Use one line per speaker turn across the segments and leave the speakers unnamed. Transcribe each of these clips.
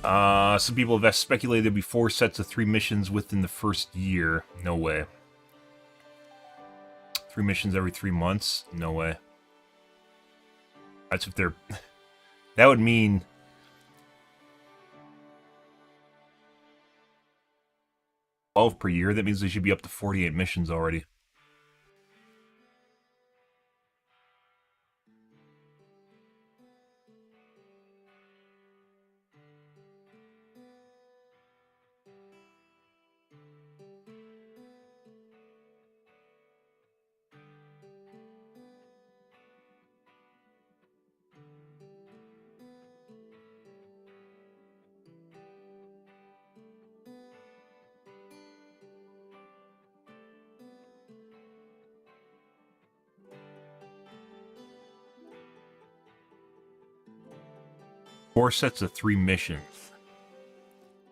Some people have speculated there'd be 4 sets of 3 missions within the first year. No way. 3 missions every 3 months? No way. That's if they're... that would mean... 12 per year? That means they should be up to 48 missions already. Four sets of 3 missions.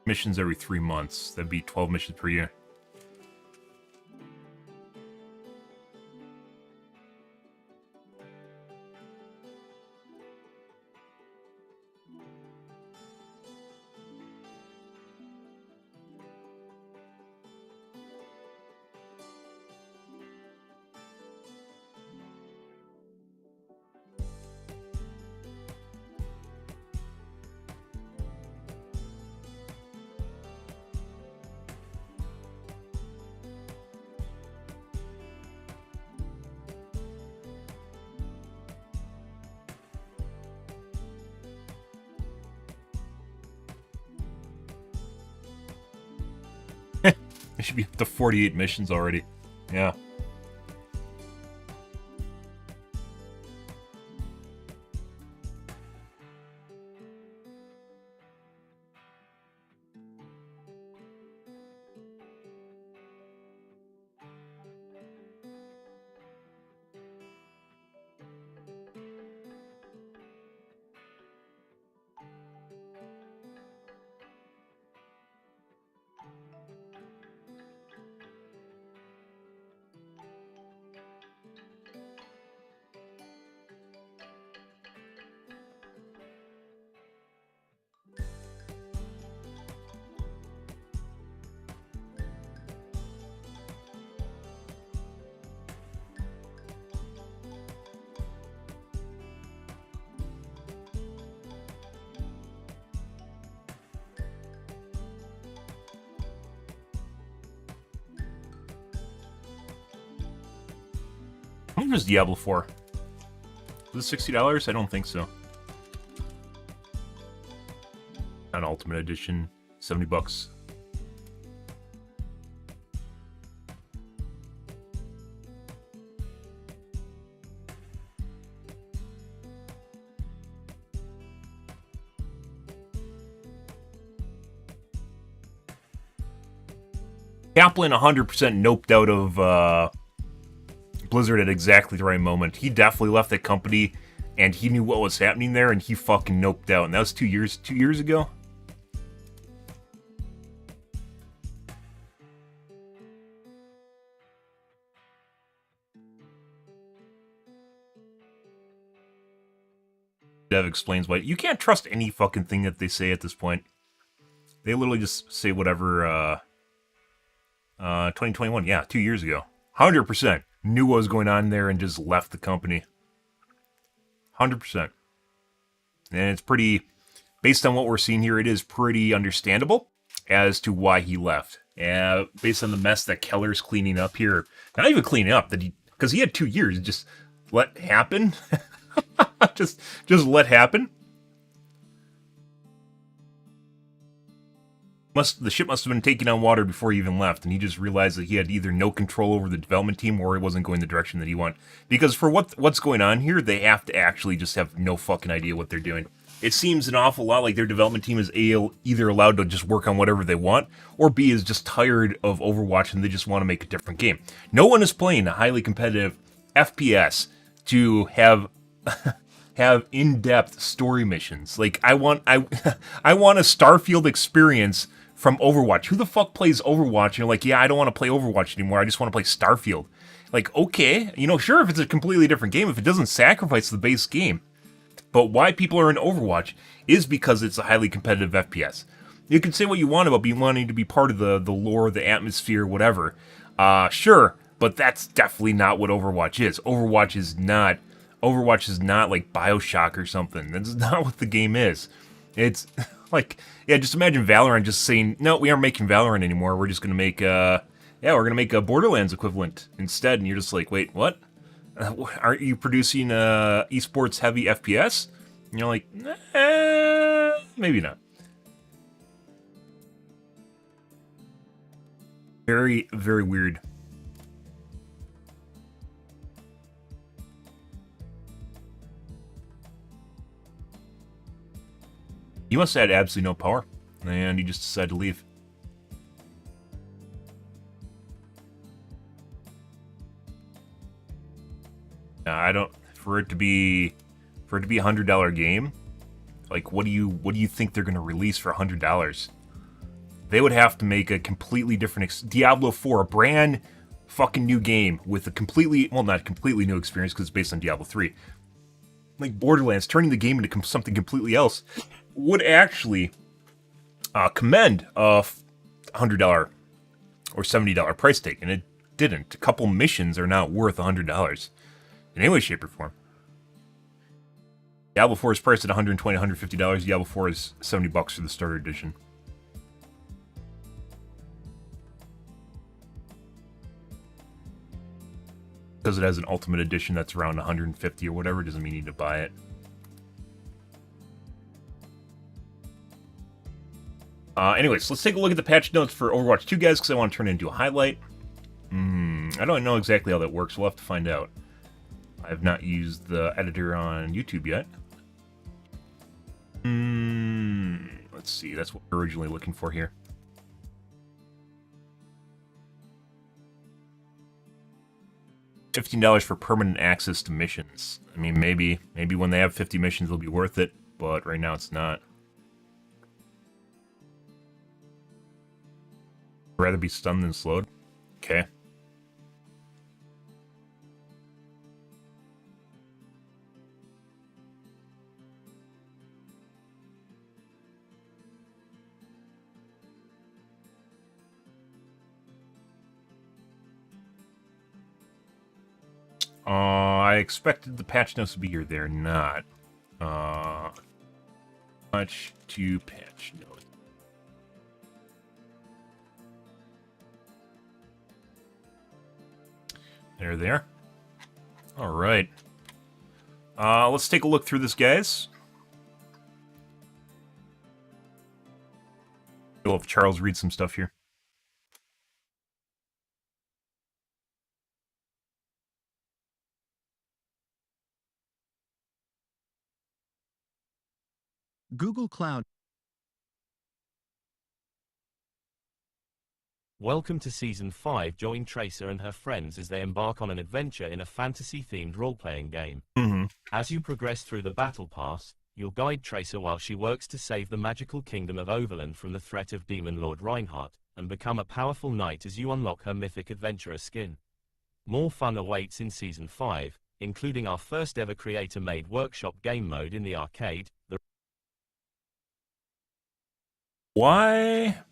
Missions every 3 months. That'd be 12 missions per year. It should be up to 48 missions already. Yeah. How much was Diablo 4? Was it $60? I don't think so. Not Ultimate Edition, $70. Kaplan 100% noped out of Blizzard at exactly the right moment. He definitely left that company, and he knew what was happening there, and he fucking noped out. And that was 2 years ago. Dev explains why you can't trust any fucking thing that they say at this point. They literally just say whatever. 2021, yeah, 2 years ago. 100% knew what was going on there and just left the company. 100%. And it's pretty, based on what we're seeing here, it is pretty understandable as to why he left. Based on the mess that Keller's cleaning up here, not even cleaning up, because he had 2 years, just let happen. just let happen. The ship must have been taking on water before he even left, and he just realized that he had either no control over the development team or it wasn't going the direction that he wanted. Because for what's going on here, they have to actually just have no fucking idea what they're doing. It seems an awful lot like their development team is either allowed to just work on whatever they want, or B, is just tired of Overwatch and they just want to make a different game. No one is playing a highly competitive FPS to have have in-depth story missions. Like, I want a Starfield experience from Overwatch. Who the fuck plays Overwatch? And you're like, yeah, I don't want to play Overwatch anymore. I just want to play Starfield. Like, okay, sure, if it's a completely different game, if it doesn't sacrifice the base game. But why people are in Overwatch is because it's a highly competitive FPS. You can say what you want about being wanting to be part of the lore, the atmosphere, whatever. Sure, but that's definitely not what Overwatch is. Overwatch is not. Overwatch is not like BioShock or something. That's not what the game is. It's like, yeah, just imagine Valorant just saying, no, we aren't making Valorant anymore. We're just gonna make, we're gonna make a Borderlands equivalent instead. And you're just like, wait, what? Aren't you producing esports heavy FPS? And you're like, maybe not. Very, very weird. You must have had absolutely no power, and you just decided to leave. I don't. For it to be a $100 game, like what do you think they're gonna release for $100? They would have to make a completely different Diablo 4, a brand fucking new game with a completely, well, not completely new experience because it's based on Diablo 3. Like Borderlands, turning the game into something completely else would actually commend a $100 or $70 price tag, and it didn't. A couple missions are not worth $100 in any way, shape, or form. Diablo 4 is priced at $120, $150. Diablo 4 is $70 for the starter edition. Because it has an ultimate edition that's around $150 or whatever, doesn't mean you need to buy it. Anyways, let's take a look at the patch notes for Overwatch 2, guys, because I want to turn it into a highlight. I don't know exactly how that works. We'll have to find out. I have not used the editor on YouTube yet. Let's see. That's what we're originally looking for here. $15 for permanent access to missions. I mean, maybe when they have 50 missions, it'll be worth it, but right now it's not. I'd rather be stunned than slowed. Okay. I expected the patch notes to be here. They're not. Much to patch notes. There. All right. Let's take a look through this, guys. We'll have Charles read some stuff here.
Google Cloud.
Welcome to Season 5. Join Tracer and her friends as they embark on an adventure in a fantasy-themed role-playing game. As you progress through the Battle Pass, you'll guide Tracer while she works to save the magical kingdom of Overland from the threat of Demon Lord Reinhardt, and become a powerful knight as you unlock her mythic adventurer skin. More fun awaits in Season 5, including our first ever creator-made workshop game mode in the arcade, the
Why?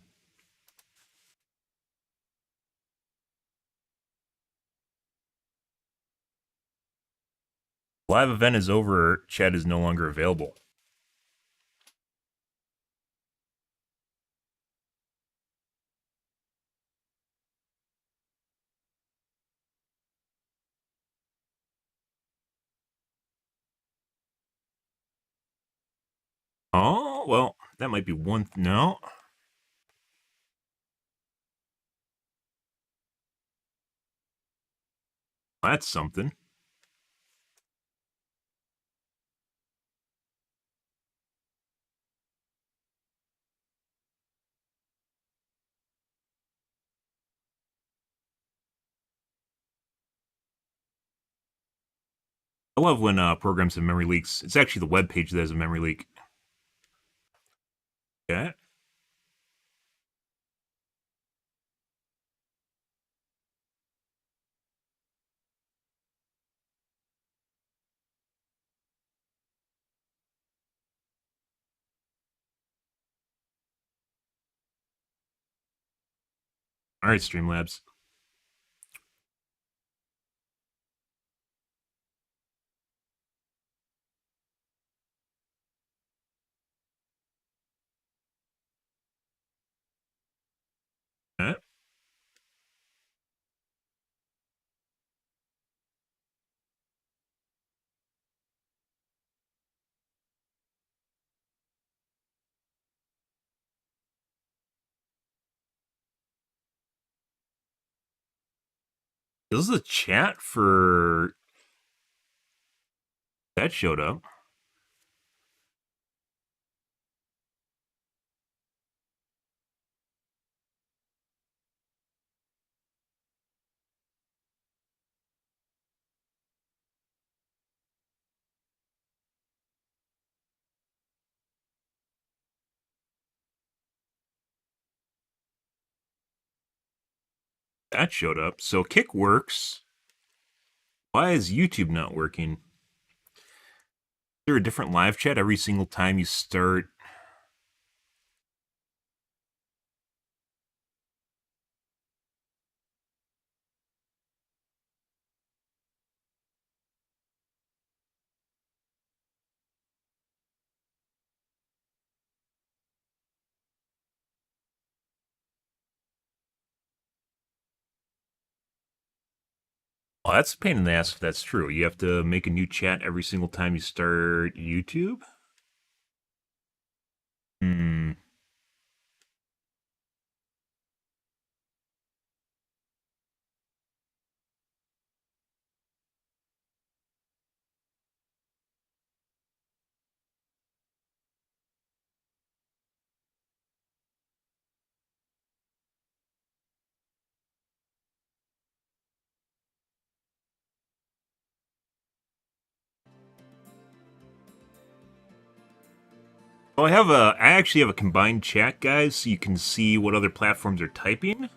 Live event is over. Chat is no longer available. Oh, well, that might be one. No. That's something. I love when programs have memory leaks. It's actually the web page that has a memory leak. Yeah. All right, Streamlabs. All right. This is a chat for that showed up. That showed up. So Kick works. Why is YouTube not working? Is there a different live chat every single time you start? Well, that's a pain in the ass if that's true. You have to make a new chat every single time you start YouTube? Hmm. Well, I actually have a combined chat, guys, so you can see what other platforms are typing.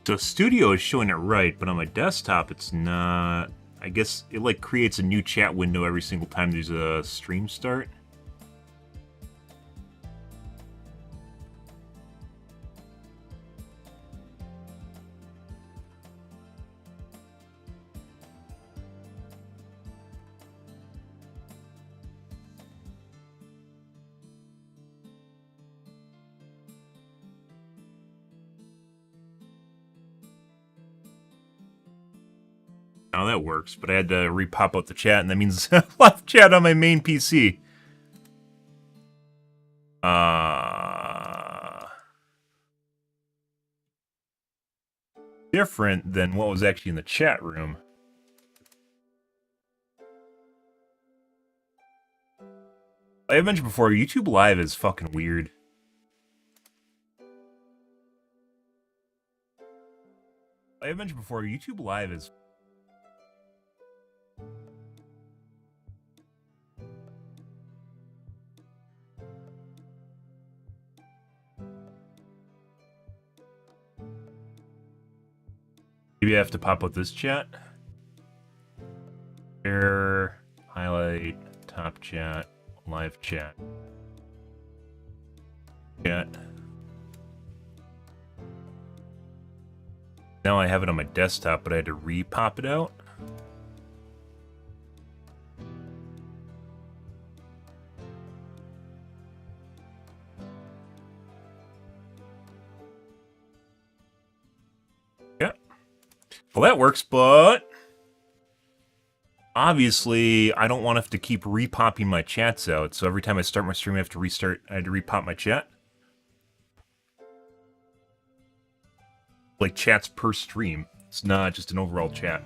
So Studio is showing it right, but on my desktop it's not. I guess it like creates a new chat window every single time there's a stream start. Now that works, but I had to re-pop out the chat, and that means live chat on my main PC. Different than what was actually in the chat room. I have mentioned before, YouTube Live is fucking weird. I have mentioned before, YouTube Live is... Maybe I have to pop out this chat. Share, highlight, top chat, live chat. Chat. Now I have it on my desktop, but I had to re-pop it out. Yeah. Well, that works, but... obviously, I don't want to have to keep re-popping my chats out, so every time I start my stream, I have to restart. I had to re-pop my chat. Like chats per stream. It's not just an overall chat.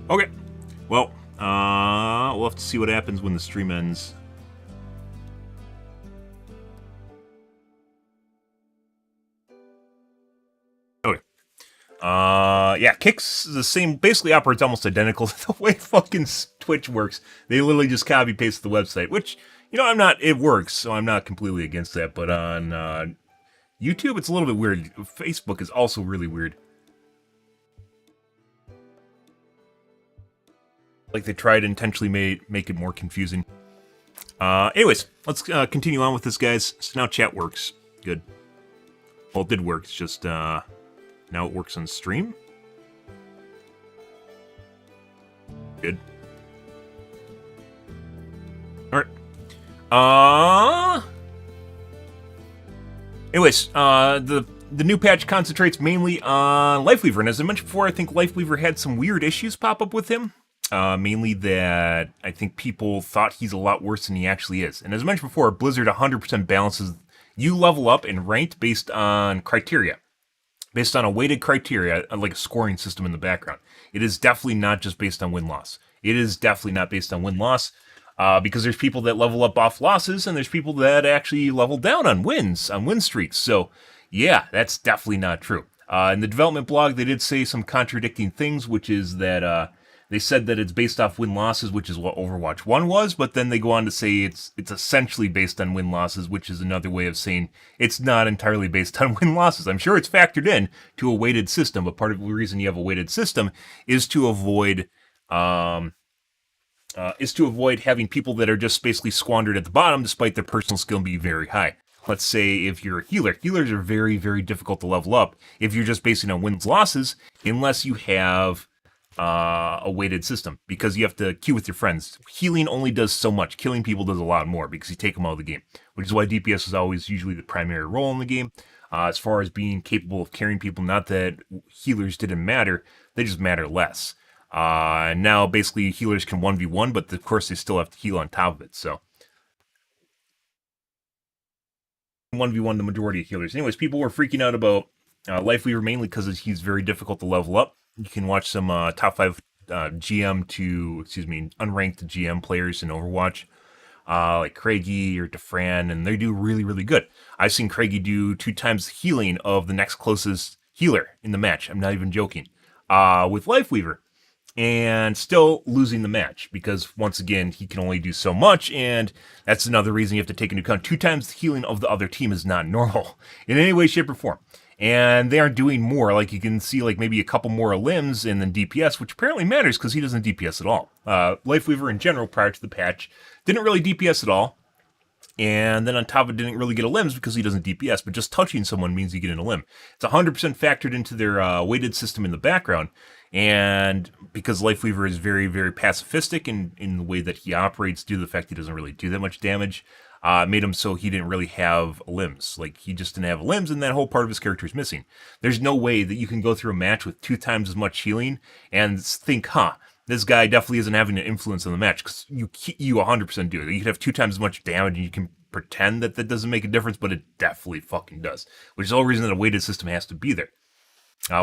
Okay. Well, we'll have to see what happens when the stream ends. Okay. Yeah, Kick's the same, basically operates almost identical to the way fucking Twitch works. They literally just copy paste the website, which, it works, so I'm not completely against that, but on YouTube, it's a little bit weird. Facebook is also really weird. Like they tried to intentionally make it more confusing. Anyways, let's continue on with this, guys. So now chat works. Good. Well, it did work. It's just now it works on stream. Good. All right. Anyways, the new patch concentrates mainly on Liveweaver, and as I mentioned before, I think Liveweaver had some weird issues pop up with him. Mainly that I think people thought he's a lot worse than he actually is. And as I mentioned before, Blizzard 100% balances you level up in ranked based on criteria. Based on a weighted criteria, like a scoring system in the background. It is definitely not just based on win-loss. It is definitely not based on win-loss. Because there's people that level up off losses, and there's people that actually level down on wins, on win streaks. So, yeah, that's definitely not true. In the development blog, they did say some contradicting things, which is that they said that it's based off win-losses, which is what Overwatch 1 was, but then they go on to say it's essentially based on win-losses, which is another way of saying it's not entirely based on win-losses. I'm sure it's factored in to a weighted system, but part of the reason you have a weighted system is to avoid having people that are just basically squandered at the bottom despite their personal skill being very high. Let's say if you're a healer. Healers are very, very difficult to level up if you're just basing on wins-losses, unless you have a weighted system, because you have to queue with your friends. Healing only does so much. Killing people does a lot more because you take them out of the game, which is why DPS is always usually the primary role in the game. As far as being capable of carrying people, not that healers didn't matter, they just matter less. Now, basically, healers can 1v1, but of course they still have to heal on top of it, so 1v1 the majority of healers. Anyways, people were freaking out about Liveweaver mainly because he's very difficult to level up. You can watch some top 5 unranked GM players in Overwatch, like Craigie or DeFran, and they do really, really good. I've seen Craigie do 2 times the healing of the next closest healer in the match. I'm not even joking. With Liveweaver, and still losing the match because, once again, he can only do so much, and that's another reason you have to take into account 2 times the healing of the other team is not normal in any way, shape, or form. And they aren't doing more. Like, you can see, like, maybe a couple more limbs and then DPS, which apparently matters because he doesn't DPS at all. Liveweaver, in general, prior to the patch, didn't really DPS at all. And then on top of it, didn't really get a limbs because he doesn't DPS, but just touching someone means you get in a limb. It's 100% factored into their weighted system in the background. And because Liveweaver is very, very pacifistic in the way that he operates, due to the fact he doesn't really do that much damage, made him so he didn't really have limbs. Like, he just didn't have limbs, and that whole part of his character is missing. There's no way that you can go through a match with 2 times as much healing and think, this guy definitely isn't having an influence on the match, because you 100% do. You could have 2 times as much damage, and you can pretend that that doesn't make a difference, but it definitely fucking does. Which is the whole reason that a weighted system has to be there.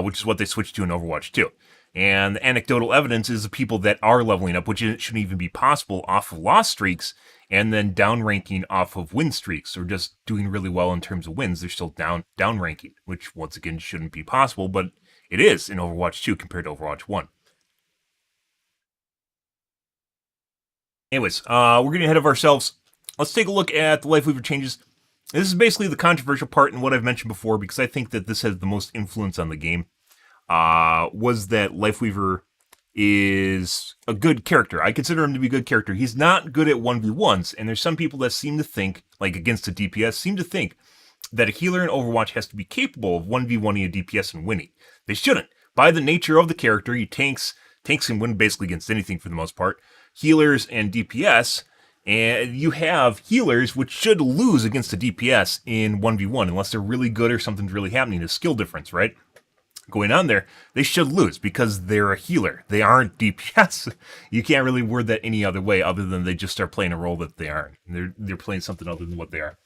Which is what they switched to in Overwatch 2. And the anecdotal evidence is the people that are leveling up, which shouldn't even be possible, off of loss streaks, and then downranking off of win streaks, or just doing really well in terms of wins. They're still downranking, which once again shouldn't be possible, but it is in Overwatch 2 compared to Overwatch 1. Anyways, we're getting ahead of ourselves. Let's take a look at the Liveweaver changes. This is basically the controversial part in what I've mentioned before, because I think that this has the most influence on the game. Was that Liveweaver is a good character. I consider him to be a good character. He's not good at 1v1s, and there's some people that seem to think, like against a DPS, seem to think that a healer in Overwatch has to be capable of 1v1ing a DPS and winning. They shouldn't. By the nature of the character, he tanks can win basically against anything for the most part. Healers and DPS, and you have healers which should lose against a DPS in 1v1 unless they're really good or something's really happening. A skill difference, right? going on there, they should lose because they're a healer. They aren't DPS. You can't really word that any other way other than they just start playing a role that they aren't. They're playing something other than what they are.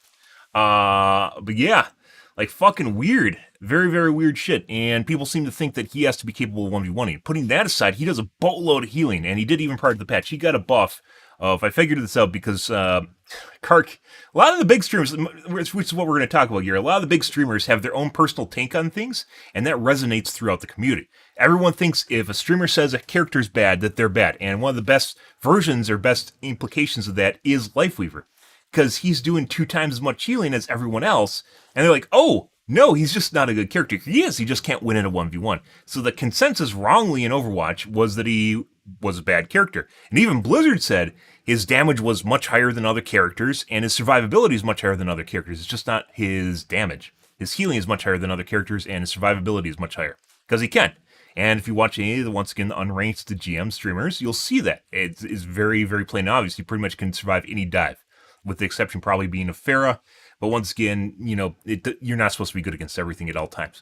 But yeah, like fucking weird. Very, very weird shit. And people seem to think that he has to be capable of 1v1ing. Putting that aside, he does a boatload of healing, and he did even prior to the patch. He got a buff of, I figured this out because Kark, a lot of the big streamers, which is what we're going to talk about here, a lot of the big streamers have their own personal take on things, and that resonates throughout the community. Everyone thinks if a streamer says a character's bad, that they're bad. And one of the best versions or best implications of that is Liveweaver, because he's doing 2 times as much healing as everyone else, and they're like, oh, no, he's just not a good character. He is, he just can't win in a 1v1. So the consensus wrongly in Overwatch was that he was a bad character. And even Blizzard said his damage was much higher than other characters, and his survivability is much higher than other characters. It's just not his damage. His healing is much higher than other characters, and his survivability is much higher. Because he can. And if you watch any of the, once again, the unranked to GM streamers, you'll see that. It's very, very plain and obvious. He pretty much can survive any dive, with the exception probably being of Pharah. But once again, you know, you're not supposed to be good against everything at all times.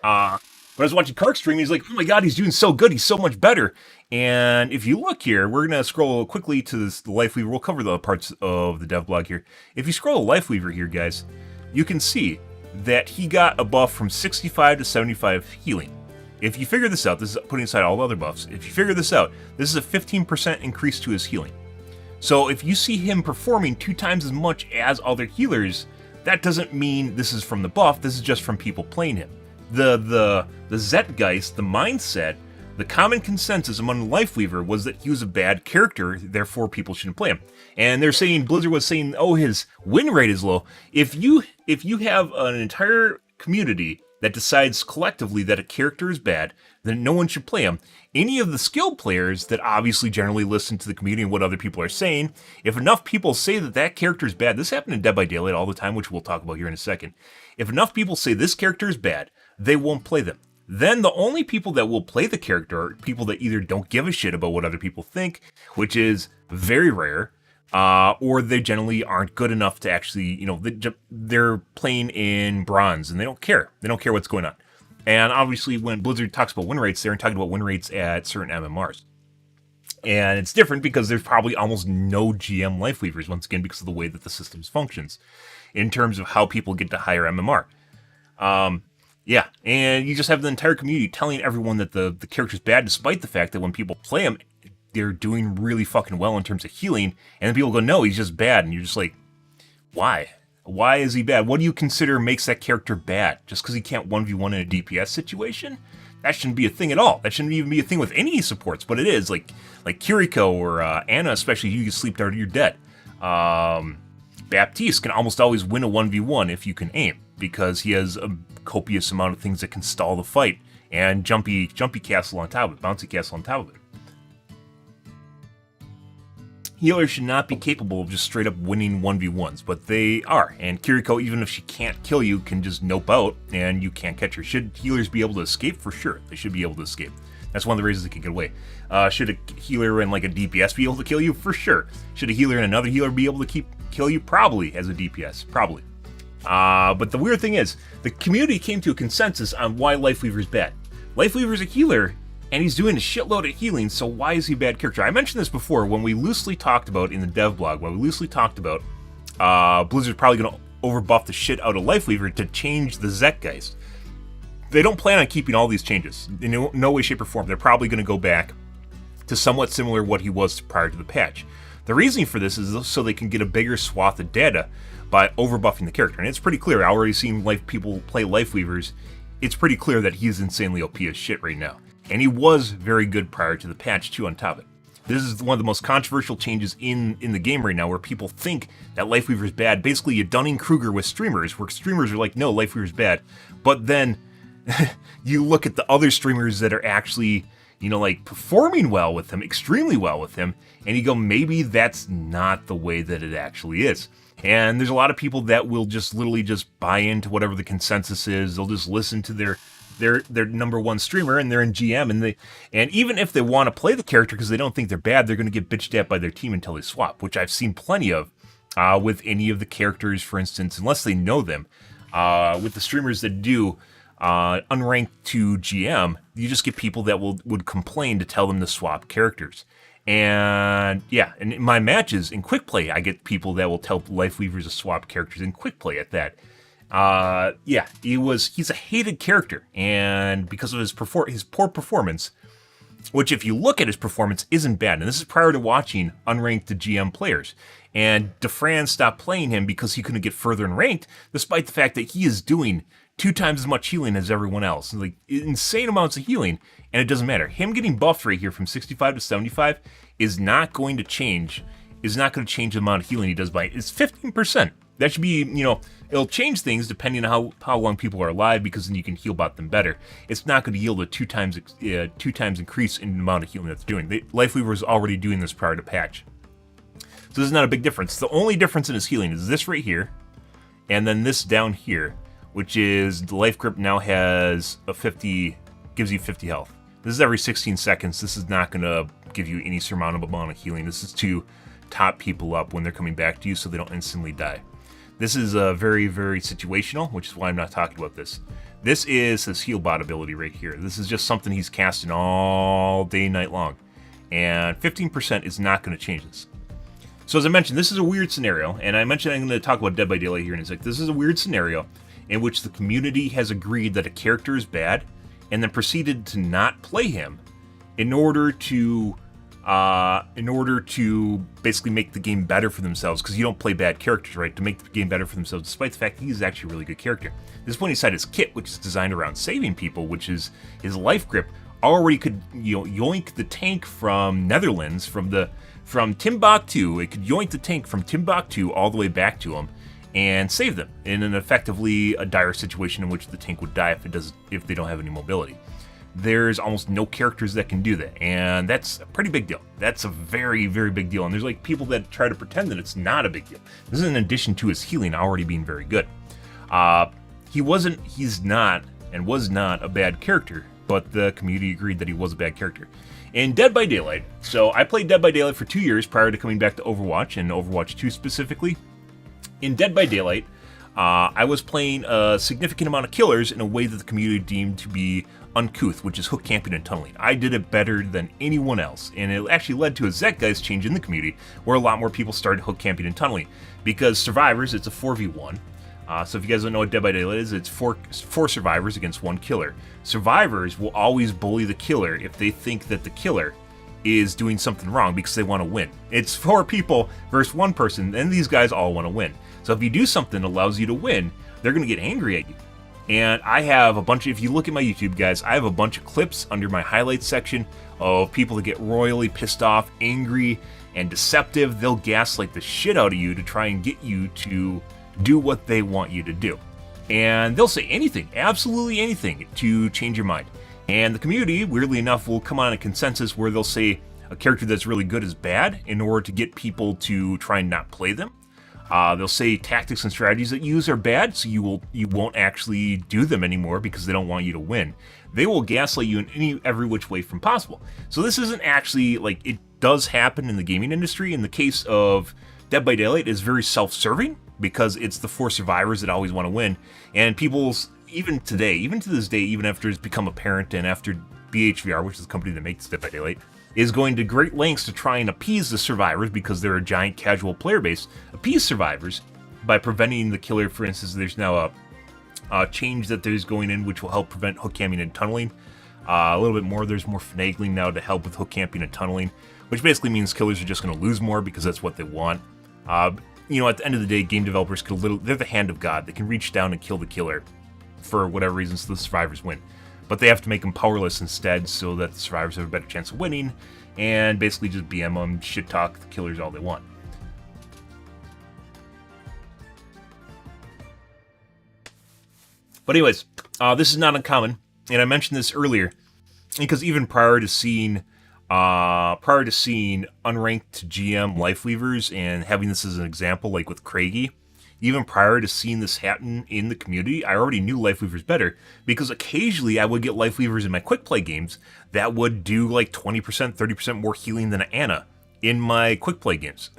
But I was watching Kark stream, he's like, oh my god, he's doing so good, he's so much better. And if you look here, we're going to scroll quickly to the Liveweaver. We'll cover the parts of the dev blog here. If you scroll the Liveweaver here, guys, you can see that he got a buff from 65 to 75 healing. If you figure this out, this is putting aside all the other buffs, if you figure this out, this is a 15% increase to his healing. So if you see him performing 2 times as much as other healers, that doesn't mean this is from the buff, this is just from people playing him. The Zeitgeist, the mindset, the common consensus among Liveweaver was that he was a bad character, therefore people shouldn't play him. And they're saying, Blizzard was saying, oh, his win rate is low. If you have an entire community that decides collectively that a character is bad, then no one should play him. Any of the skilled players that obviously generally listen to the community and what other people are saying, if enough people say that that character is bad, this happened in Dead by Daylight all the time, which we'll talk about here in a second. If enough people say this character is bad, they won't play them. Then the only people that will play the character are people that either don't give a shit about what other people think, which is very rare, or they generally aren't good enough to actually, you know, they're playing in bronze and they don't care. They don't care what's going on. And obviously when Blizzard talks about win rates, they're talking about win rates at certain MMRs. And it's different because there's probably almost no GM Liveweavers, once again, because of the way that the system functions in terms of how people get to higher MMR. Yeah, and you just have the entire community telling everyone that the character's bad, despite the fact that when people play him, they're doing really fucking well in terms of healing, and then people go, no, he's just bad, and you're just like, why? Why is he bad? What do you consider makes that character bad? Just because he can't 1v1 in a DPS situation? That shouldn't be a thing at all. That shouldn't even be a thing with any supports, but it is. Like Kiriko or Anna, especially, you can sleep after you're dead. Baptiste can almost always win a 1v1 if you can aim, because he has a copious amount of things that can stall the fight, and jumpy castle on top of it, bouncy castle on top of it. Healers should not be capable of just straight up winning 1v1s, but they are. And Kiriko, even if she can't kill you, can just nope out and you can't catch her. Should healers be able to escape? For sure. They should be able to escape. That's one of the reasons they can get away. Should a healer in like a DPS be able to kill you? For sure. Should a healer and another healer be able to kill you? Probably, as a DPS. Probably. But the weird thing is, the community came to a consensus on why Liveweaver's bad. Liveweaver's a healer, and he's doing a shitload of healing, so why is he a bad character? I mentioned this before when we loosely talked about, in the dev blog, when we loosely talked about Blizzard's probably going to overbuff the shit out of Liveweaver to change the Zeitgeist. They don't plan on keeping all these changes. In no way, shape, or form. They're probably going to go back to somewhat similar what he was prior to the patch. The reasoning for this is so they can get a bigger swath of data by overbuffing the character. And it's pretty clear. I already seen people play Liveweavers. It's pretty clear that he's insanely OP as shit right now. And he was very good prior to the patch, too, on top of it. This is one of the most controversial changes in the game right now, where people think that Liveweaver's bad. Basically, you Dunning-Kruger with streamers, where streamers are like, no, Liveweaver's bad. But then you look at the other streamers that are actually, you know, like, performing well with him, extremely well with him, and you go, maybe that's not the way that it actually is. And there's a lot of people that will just literally just buy into whatever the consensus is. They'll just listen to their number one streamer, and they're in GM, and even if they want to play the character because they don't think they're bad, they're going to get bitched at by their team until they swap, which I've seen plenty of with any of the characters, for instance, unless they know them. With the streamers that do, unranked to GM, you just get people that would complain to tell them to swap characters. And yeah, and in my matches in quick play, I get people that will tell Liveweavers to swap characters in quick play at that. Yeah, he's a hated character, and because of his poor performance, which if you look at his performance isn't bad, and this is prior to watching unranked to GM players. And DeFran stopped playing him because he couldn't get further in ranked, despite the fact that he is doing 2 times as much healing as everyone else. Like, insane amounts of healing, and it doesn't matter. Him getting buffed right here from 65 to 75 is not going to change. Is not going to change the amount of healing he does by. It's 15%. That should be, it'll change things depending on how long people are alive, because then you can heal bot them better. It's not going to yield a 2 times increase in the amount of healing that's doing. Liveweaver was already doing this prior to patch. So this is not a big difference. The only difference in his healing is this right here, and then this down here, which is the life grip now has a 50, gives you 50 health. This is every 16 seconds. This is not going to give you any surmountable amount of healing. This is to top people up when they're coming back to you so they don't instantly die. This is very, very situational, which is why I'm not talking about this. This is his heal bot ability right here. This is just something he's casting all day, night long. And 15% is not going to change this. So as I mentioned, this is a weird scenario, and I mentioned I'm going to talk about Dead by Daylight here in a sec. This is a weird scenario in which the community has agreed that a character is bad, and then proceeded to not play him in order to basically make the game better for themselves, because you don't play bad characters, right? To make the game better for themselves, despite the fact he's actually a really good character. This point aside, his kit, which is designed around saving people, which is his life grip, already could yoink the tank from Netherlands, from Timbuktu. It could yoink the tank from Timbuktu all the way back to him and save them in an effectively a dire situation in which the tank would die if they don't have any mobility. There's almost no characters that can do that, and that's a pretty big deal. That's a very, very big deal, and there's like people that try to pretend that it's not a big deal. This is in addition to his healing already being very good. He's not a bad character, but the community agreed that he was a bad character. In Dead by Daylight, so I played Dead by Daylight for 2 years prior to coming back to Overwatch, and Overwatch 2 specifically. In Dead by Daylight, I was playing a significant amount of killers in a way that the community deemed to be uncouth, which is hook camping and tunneling. I did it better than anyone else, and it actually led to a Zeitgeist change in the community where a lot more people started hook camping and tunneling. Because survivors, it's a 4v1. So if you guys don't know what Dead by Daylight is, it's four survivors against 1 killer. Survivors will always bully the killer if they think that the killer is doing something wrong because they want to win. It's 4 people versus 1 person, and these guys all want to win. So if you do something that allows you to win, they're going to get angry at you. And I have a bunch of, if you look at my YouTube, guys, I have a bunch of clips under my highlights section of people that get royally pissed off, angry, and deceptive. They'll gaslight the shit out of you to try and get you to do what they want you to do. And they'll say anything, absolutely anything, to change your mind. And the community, weirdly enough, will come on a consensus where they'll say a character that's really good is bad in order to get people to try and not play them. They'll say tactics and strategies that you use are bad, so you won't actually do them anymore because they don't want you to win. They will gaslight you in every which way from possible. So this isn't actually, like, it does happen in the gaming industry. In the case of Dead by Daylight, it's very self-serving because it's the 4 survivors that always want to win. And people's, even to this day, even after it's become apparent and after BHVR, which is the company that makes Dead by Daylight, is going to great lengths to try and appease the survivors because they're a giant casual player base, appease survivors by preventing the killer. For instance, there's now a change that there's going in which will help prevent hook camping and tunneling. A little bit more, there's more finagling now to help with hook camping and tunneling, which basically means killers are just going to lose more because that's what they want. At the end of the day, game developers they're the hand of God. They can reach down and kill the killer for whatever reason so the survivors win. But they have to make them powerless instead so that the survivors have a better chance of winning, and basically just BM them, shit talk the killers all they want. But anyways, this is not uncommon, and I mentioned this earlier because even prior to seeing unranked to GM Liveweavers and having this as an example, like with Craigie, even prior to seeing this happen in the community, I already knew Liveweavers better because occasionally I would get Liveweavers in my quick play games that would do like 20%, 30% more healing than Anna in my quick play games.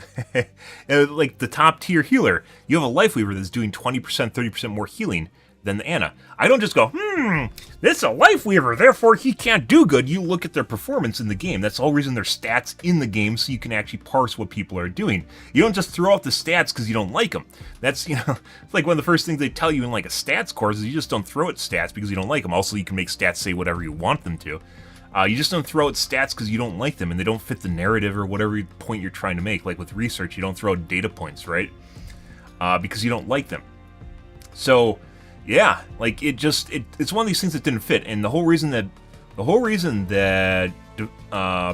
Like the top tier healer, you have a Liveweaver that's doing 20%, 30% more healing than the Ana. I don't just go, this is a Liveweaver, therefore he can't do good. You look at their performance in the game. That's the whole reason there's stats in the game, so you can actually parse what people are doing. You don't just throw out the stats because you don't like them. That's, it's like one of the first things they tell you in like a stats course is you just don't throw out stats because you don't like them. Also, you can make stats say whatever you want them to. You just don't throw out stats because you don't like them and they don't fit the narrative or whatever point you're trying to make. Like with research, you don't throw out data points, right? Because you don't like them. So, yeah, like it's one of these things that didn't fit. And the whole reason that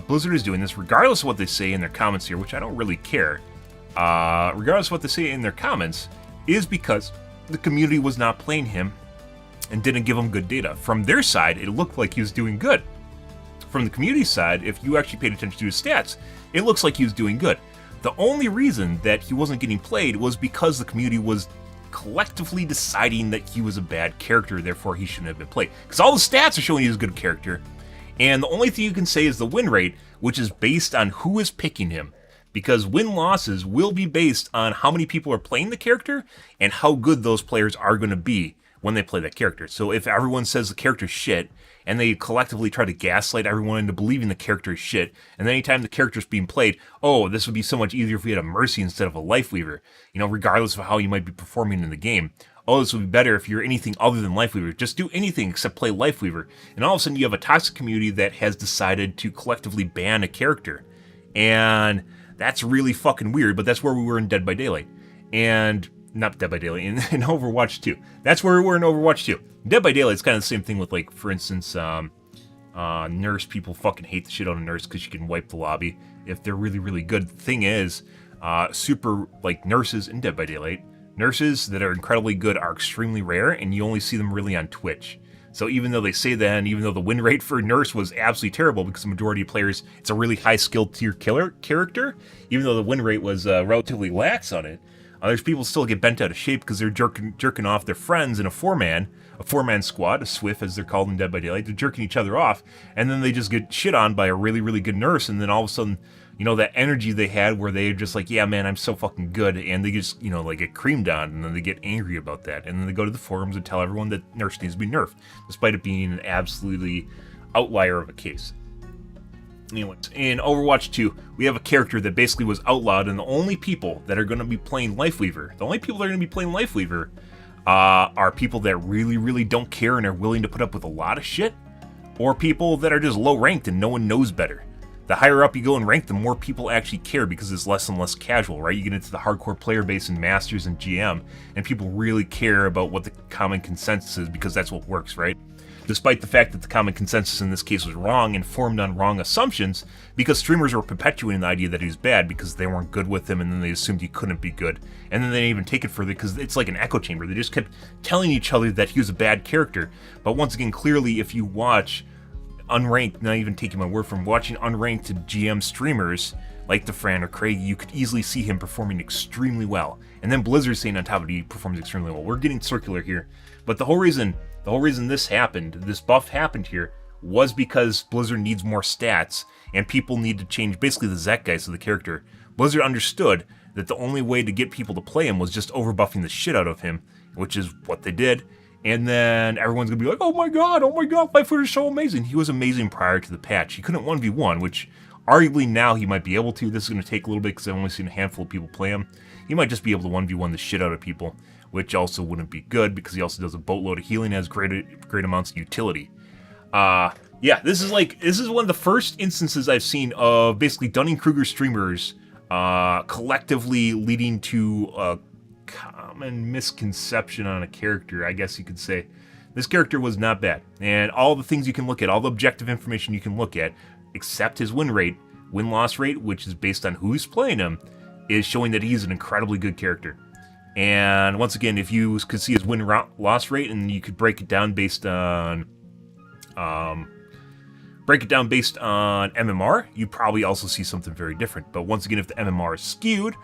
Blizzard is doing this, regardless of what they say in their comments here, which I don't really care, regardless of what they say in their comments, is because the community was not playing him and didn't give him good data. From their side, it looked like he was doing good. From the community side, if you actually paid attention to his stats, it looks like he was doing good. The only reason that he wasn't getting played was because the community was collectively deciding that he was a bad character, therefore he shouldn't have been played. Because all the stats are showing he's a good character, and the only thing you can say is the win rate, which is based on who is picking him. Because win-losses will be based on how many people are playing the character and how good those players are going to be when they play that character. So if everyone says the character's shit, and they collectively try to gaslight everyone into believing the character is shit, and then anytime the character's being played, oh, this would be so much easier if we had a Mercy instead of a Liveweaver, regardless of how you might be performing in the game. Oh, this would be better if you're anything other than Liveweaver. Just do anything except play Liveweaver. And all of a sudden you have a toxic community that has decided to collectively ban a character. And that's really fucking weird, but that's where we were in Dead by Daylight. And not Dead by Daylight, in Overwatch 2. That's where we were in Overwatch 2. Dead by Daylight is kind of the same thing with, like, for instance, Nurse. People fucking hate the shit out of Nurse because she can wipe the lobby if they're really, really good. The thing is, super, like, nurses in Dead by Daylight, nurses that are incredibly good are extremely rare, and you only see them really on Twitch. So even though they say that, and even though the win rate for Nurse was absolutely terrible because the majority of players, it's a really high skill tier killer character, even though the win rate was relatively lax on it, there's people still get bent out of shape because they're jerking off their friends in a four-man squad, a SWIF as they're called in Dead by Daylight. They're jerking each other off, and then they just get shit on by a really, really good nurse, and then all of a sudden, that energy they had where they're just like, yeah, man, I'm so fucking good, and they just, like get creamed on, and then they get angry about that, and then they go to the forums and tell everyone that Nurse needs to be nerfed, despite it being an absolutely outlier of a case. Anyways, in Overwatch 2, we have a character that basically was outlawed, and the only people that are going to be playing Liveweaver, are people that really, really don't care and are willing to put up with a lot of shit, or people that are just low ranked and no one knows better. The higher up you go in rank, the more people actually care because it's less and less casual, right? You get into the hardcore player base in Masters and GM, and people really care about what the common consensus is because that's what works, right? Despite the fact that the common consensus in this case was wrong and formed on wrong assumptions, because streamers were perpetuating the idea that he was bad because they weren't good with him, and then they assumed he couldn't be good, and then they didn't even take it further because it's like an echo chamber. They just kept telling each other that he was a bad character. But once again, clearly, if you watch unranked, not even taking my word from watching unranked GM streamers like DeFran or Craig, you could easily see him performing extremely well. And then Blizzard saying on top of it he performs extremely well. We're getting circular here, but the whole reason this happened, this buff happened here, was because Blizzard needs more stats, and people need to change basically the zeitgeist of the character. Blizzard understood that the only way to get people to play him was just overbuffing the shit out of him, which is what they did. And then everyone's gonna be like, oh my god, Liveweaver is so amazing. He was amazing prior to the patch. He couldn't 1v1, which arguably now he might be able to. This is gonna take a little bit because I've only seen a handful of people play him. He might just be able to 1v1 the shit out of people, which also wouldn't be good because he also does a boatload of healing, has great amounts of utility. Yeah, this is one of the first instances I've seen of basically Dunning-Kruger streamers collectively leading to a common misconception on a character, I guess you could say. This character was not bad, and all the things you can look at, all the objective information you can look at, except his win-loss rate, which is based on who's playing him, is showing that he's an incredibly good character. And once again, if you could see his win-loss rate and you could break it down based on MMR, you probably also see something very different. But once again, if the MMR is skewed,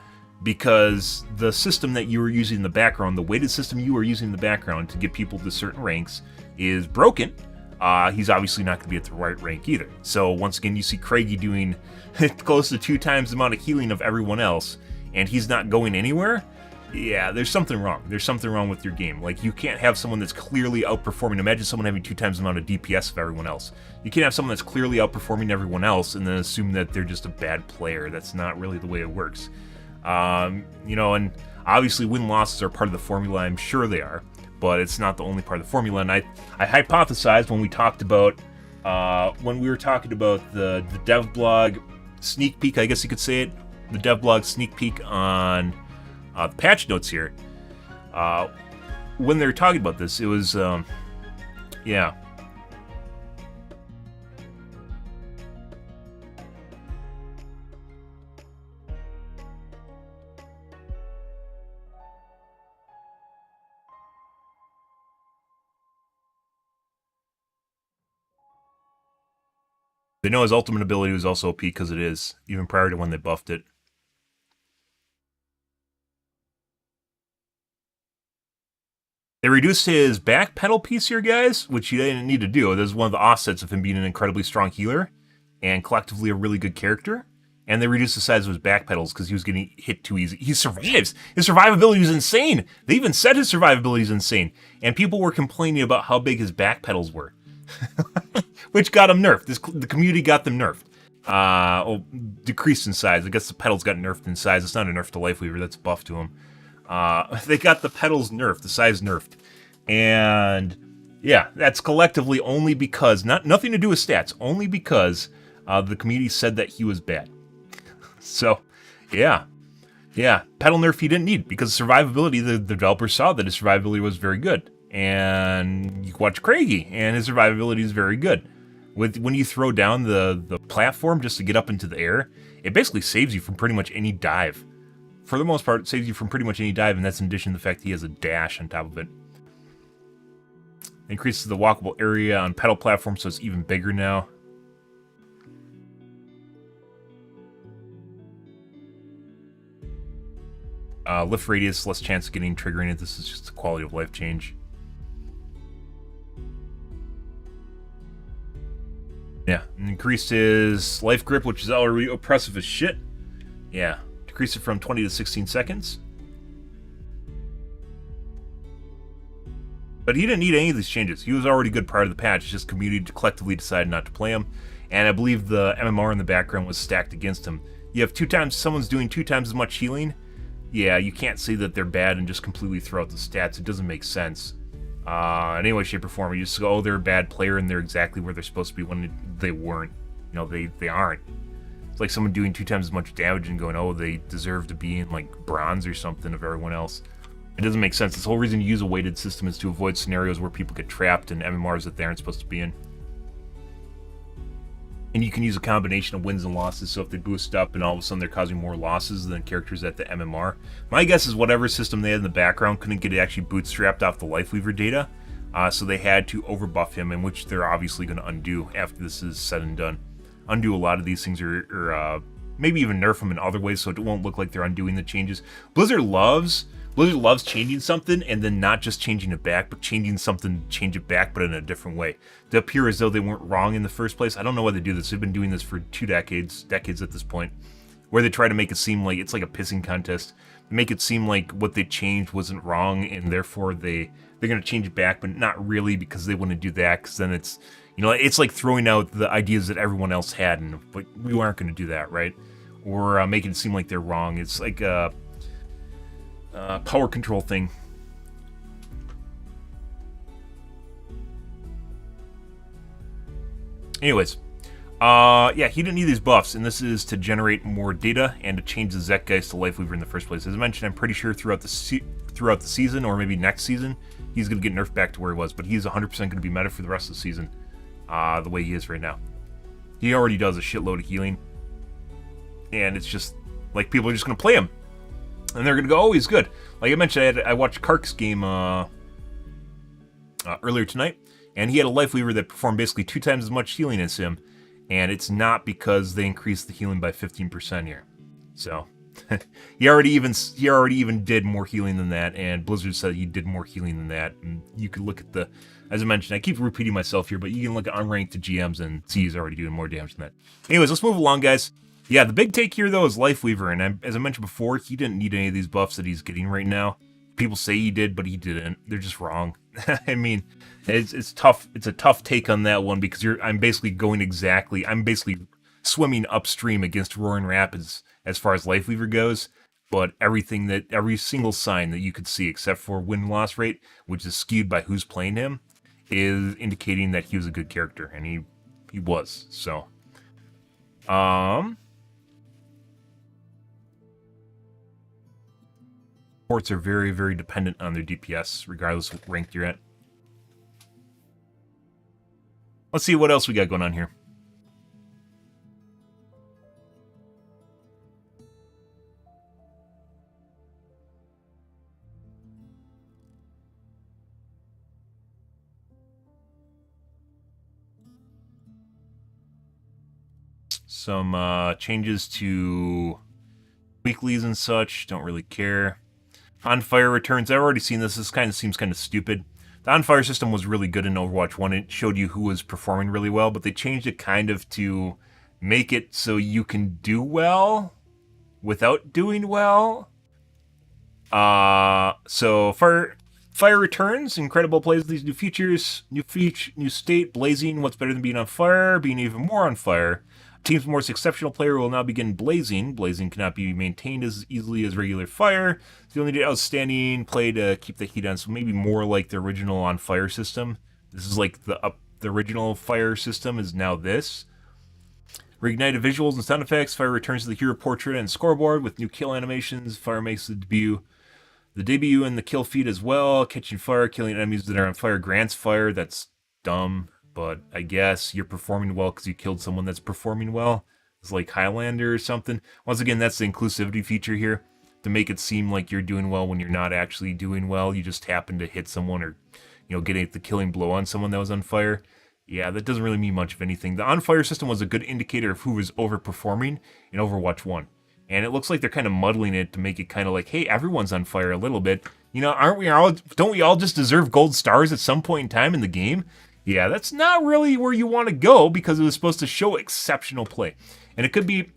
because the system that you were using in the background, the weighted system you were using in the background to get people to certain ranks is broken, he's obviously not going to be at the right rank either. So once again, you see Craigie doing close to 2 times the amount of healing of everyone else, and he's not going anywhere. yeah, there's something wrong. There's something wrong with your game. Like, you can't have someone that's clearly outperforming. Imagine someone having 2 times the amount of DPS of everyone else. You can't have someone that's clearly outperforming everyone else and then assume that they're just a bad player. That's not really the way it works. You know, and obviously win-losses are part of the formula. I'm sure they are, but it's not the only part of the formula. And I hypothesized when we talked about, when we were talking about the dev blog sneak peek, I guess you could say it, the dev blog sneak peek on the patch notes here, when they were talking about this, it was, yeah. They know his ultimate ability was also OP because it is, even prior to when they buffed it. They reduced his back pedal piece here, guys, which he didn't need to do. This is one of the offsets of him being an incredibly strong healer and collectively a really good character. And they reduced the size of his back pedals because he was getting hit too easy. He survives. His survivability is insane. They even said his survivability is insane. And people were complaining about how big his back pedals were. Which got him nerfed. The community got them nerfed. Decreased in size. I guess the pedals got nerfed in size. It's not a nerf to Liveweaver. That's a buff to him. They got the pedals nerfed, the size nerfed. And yeah, that's collectively only because, nothing to do with stats, only because the community said that he was bad. So, yeah, pedal nerf he didn't need because survivability, the developers saw that his survivability was very good. And you watch Craigie, and his survivability is very good. When you throw down the platform just to get up into the air, it basically saves you from pretty much any dive. For the most part, it saves you from pretty much any dive, and that's in addition to the fact he has a dash on top of it. Increases the walkable area on pedal platforms, so it's even bigger now. Lift radius, less chance of getting triggering it. This is just a quality of life change. Yeah, and increased his life grip, which is already oppressive as shit. Yeah. Decrease it from 20 to 16 seconds. But he didn't need any of these changes. He was already good prior to the patch. It's just community collectively decided not to play him. And I believe the MMR in the background was stacked against him. You have someone's doing 2 times as much healing. Yeah, you can't say that they're bad and just completely throw out the stats. It doesn't make sense. In any way, shape, or form. You just go, oh, they're a bad player and they're exactly where they're supposed to be when they weren't. You know, they aren't. It's like someone doing 2 times as much damage and going, oh, they deserve to be in, like, bronze or something of everyone else. It doesn't make sense. The whole reason you use a weighted system is to avoid scenarios where people get trapped in MMRs that they aren't supposed to be in. And you can use a combination of wins and losses, so if they boost up and all of a sudden they're causing more losses than characters at the MMR. My guess is whatever system they had in the background couldn't get it actually bootstrapped off the Liveweaver data, so they had to overbuff him, in which they're obviously going to undo after this is said and done. Undo a lot of these things, or maybe even nerf them in other ways so it won't look like they're undoing the changes. Blizzard loves changing something and then not just changing it back, but changing something to change it back, but in a different way. To appear as though they weren't wrong in the first place. I don't know why they do this. They've been doing this for 2 decades at this point, where they try to make it seem like it's like a pissing contest. They make it seem like what they changed wasn't wrong, and therefore they're going to change it back, but not really, because they wouldn't do that, because then it's, you know, it's like throwing out the ideas that everyone else had, and but we aren't going to do that, right? Or making it seem like they're wrong. It's like a power control thing. Anyways, yeah, he didn't need these buffs, and this is to generate more data and to change the Zeitgeist to Liveweaver in the first place. As I mentioned, I'm pretty sure throughout the season, or maybe next season, he's going to get nerfed back to where he was, but he's 100% going to be meta for the rest of the season, the way he is right now. He already does a shitload of healing, and it's just, like, people are just going to play him. And they're going to go, oh, he's good. Like I mentioned, I watched Kark's game earlier tonight, and he had a Liveweaver that performed basically 2 times as much healing as him, and it's not because they increased the healing by 15% here. So, he already even did more healing than that, and Blizzard said he did more healing than that, and you could look at the, as I mentioned, I keep repeating myself here, but you can look at unranked GMs and see he's already doing more damage than that. Anyways, let's move along, guys. Yeah, the big take here, though, is Liveweaver, and as I mentioned before, he didn't need any of these buffs that he's getting right now. People say he did, but he didn't. They're just wrong. I mean, it's tough. It's a tough take on that one because I'm basically swimming upstream against Roaring Rapids as far as Liveweaver goes. But every single sign that you could see, except for win-loss rate, which is skewed by who's playing him, is indicating that he was a good character, and he was. So, Ports are very, very dependent on their DPS, regardless of what rank you're at. Let's see what else we got going on here. Some changes to weeklies and such. Don't really care. On fire returns. I've already seen this. This kind of seems kind of stupid. The on fire system was really good in Overwatch 1. It showed you who was performing really well, but they changed it kind of to make it so you can do well without doing well. So fire returns. Incredible plays with these new features. New state. Blazing. What's better than being on fire? Being even more on fire. Team's most exceptional player will now begin blazing. Blazing cannot be maintained as easily as regular fire. It's the only outstanding play to keep the heat on, so maybe more like the original on fire system. This is like the original fire system is now this. Reignited visuals and sound effects. Fire returns to the hero portrait and scoreboard with new kill animations. Fire makes the debut and the kill feed as well. Catching fire, killing enemies that are on fire grants fire. That's dumb. But I guess you're performing well because you killed someone that's performing well. It's like Highlander or something. Once again, that's the inclusivity feature here. To make it seem like you're doing well when you're not actually doing well. You just happen to hit someone or, get the killing blow on someone that was on fire. Yeah, that doesn't really mean much of anything. The on-fire system was a good indicator of who was overperforming in Overwatch 1. And it looks like they're kind of muddling it to make it kind of like, hey, everyone's on fire a little bit. Don't we all just deserve gold stars at some point in time in the game? Yeah, that's not really where you want to go because it was supposed to show exceptional play. And it could be,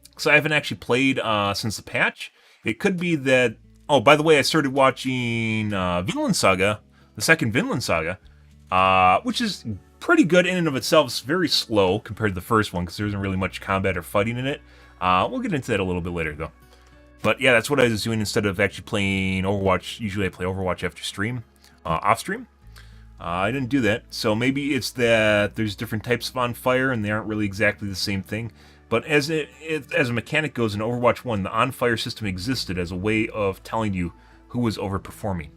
because I haven't actually played since the patch, it could be that, oh, by the way, I started watching Vinland Saga, the second Vinland Saga, which is pretty good in and of itself. It's very slow compared to the first one because there isn't really much combat or fighting in it. We'll get into that a little bit later, though. But yeah, that's what I was doing instead of actually playing Overwatch. Usually I play Overwatch after stream, off stream. I didn't do that, so maybe it's that there's different types of on fire and they aren't really exactly the same thing. But as a mechanic goes in Overwatch 1, the on fire system existed as a way of telling you who was overperforming.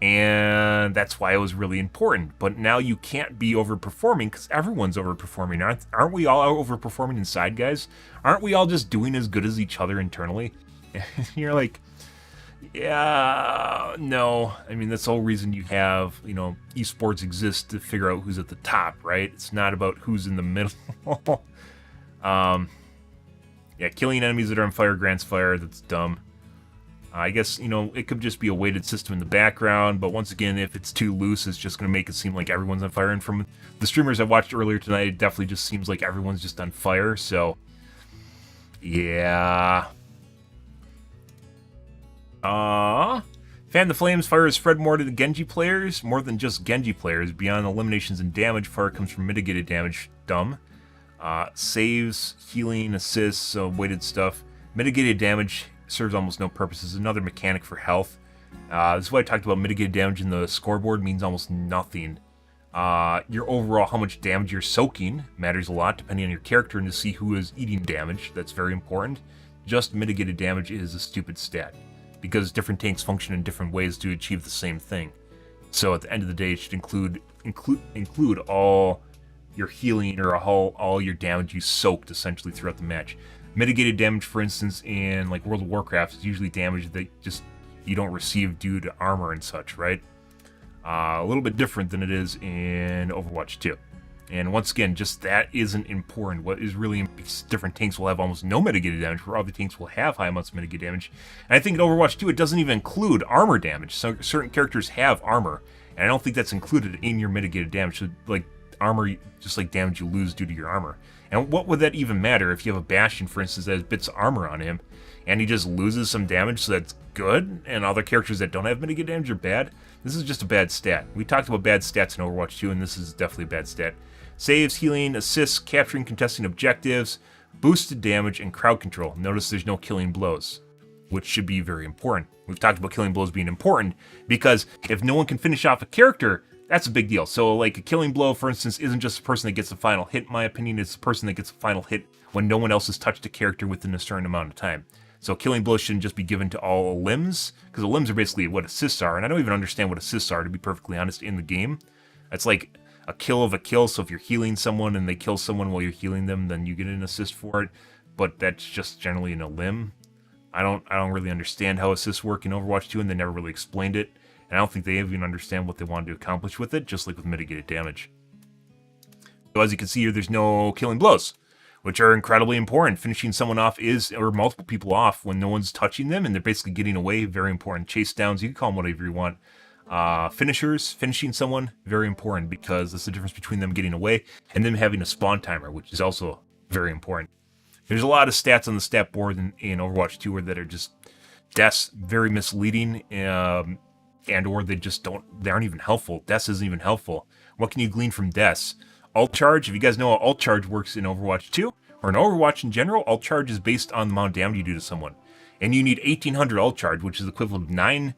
And that's why it was really important. But now you can't be overperforming because everyone's overperforming. Aren't we all overperforming inside, guys? Aren't we all just doing as good as each other internally? You're like, yeah, no. I mean, that's the whole reason you have, esports exist to figure out who's at the top, right? It's not about who's in the middle. Yeah, killing enemies that are on fire grants fire. That's dumb. I guess, it could just be a weighted system in the background, but once again, if it's too loose, it's just going to make it seem like everyone's on fire. And from the streamers I watched earlier tonight, it definitely just seems like everyone's just on fire, so yeah. Fan the Flames, fire is spread more to the Genji players, more than just Genji players. Beyond eliminations and damage, fire comes from mitigated damage. Dumb. Saves, healing, assists, weighted stuff. Mitigated damage serves almost no purpose. It's another mechanic for health. This is why I talked about mitigated damage in the scoreboard means almost nothing. Your overall, how much damage you're soaking matters a lot depending on your character and to see who is eating damage. That's very important. Just mitigated damage is a stupid stat because different tanks function in different ways to achieve the same thing. So at the end of the day, it should include all your healing or all your damage you soaked essentially throughout the match. Mitigated damage, for instance, in like World of Warcraft is usually damage that just you don't receive due to armor and such, right? A little bit different than it is in Overwatch 2. And once again, just that isn't important. What is really different tanks will have almost no mitigated damage, where other tanks will have high amounts of mitigated damage. And I think in Overwatch 2, it doesn't even include armor damage. So certain characters have armor, and I don't think that's included in your mitigated damage. So, like, armor, just like damage you lose due to your armor. And what would that even matter if you have a Bastion, for instance, that has bits of armor on him, and he just loses some damage, so that's good, and other characters that don't have mitigated damage are bad? This is just a bad stat. We talked about bad stats in Overwatch 2, and this is definitely a bad stat. Saves, healing, assists, capturing, contesting objectives, boosted damage, and crowd control. Notice there's no killing blows, which should be very important. We've talked about killing blows being important, because if no one can finish off a character, that's a big deal. So, like, a killing blow, for instance, isn't just the person that gets the final hit, in my opinion. It's the person that gets the final hit when no one else has touched a character within a certain amount of time. So killing blows shouldn't just be given to all limbs, because the limbs are basically what assists are, and I don't even understand what assists are, to be perfectly honest, in the game. It's like a kill of a kill, so if you're healing someone and they kill someone while you're healing them, then you get an assist for it, but that's just generally in a limb. I don't really understand how assists work in Overwatch 2, and they never really explained it. And I don't think they even understand what they wanted to accomplish with it, just like with mitigated damage. So as you can see here, there's no killing blows, which are incredibly important. Finishing someone off or multiple people off when no one's touching them and they're basically getting away, very important. Chase downs, you can call them whatever you want. Finishers, finishing someone, very important, because that's the difference between them getting away and them having a spawn timer, which is also very important. There's a lot of stats on the stat board in Overwatch 2 that are just deaths, very misleading, and or they aren't even helpful. Deaths isn't even helpful. What can you glean from deaths? Alt charge, if you guys know how alt charge works in Overwatch 2, or in Overwatch in general, alt charge is based on the amount of damage you do to someone. And you need 1800 alt charge, which is equivalent of 9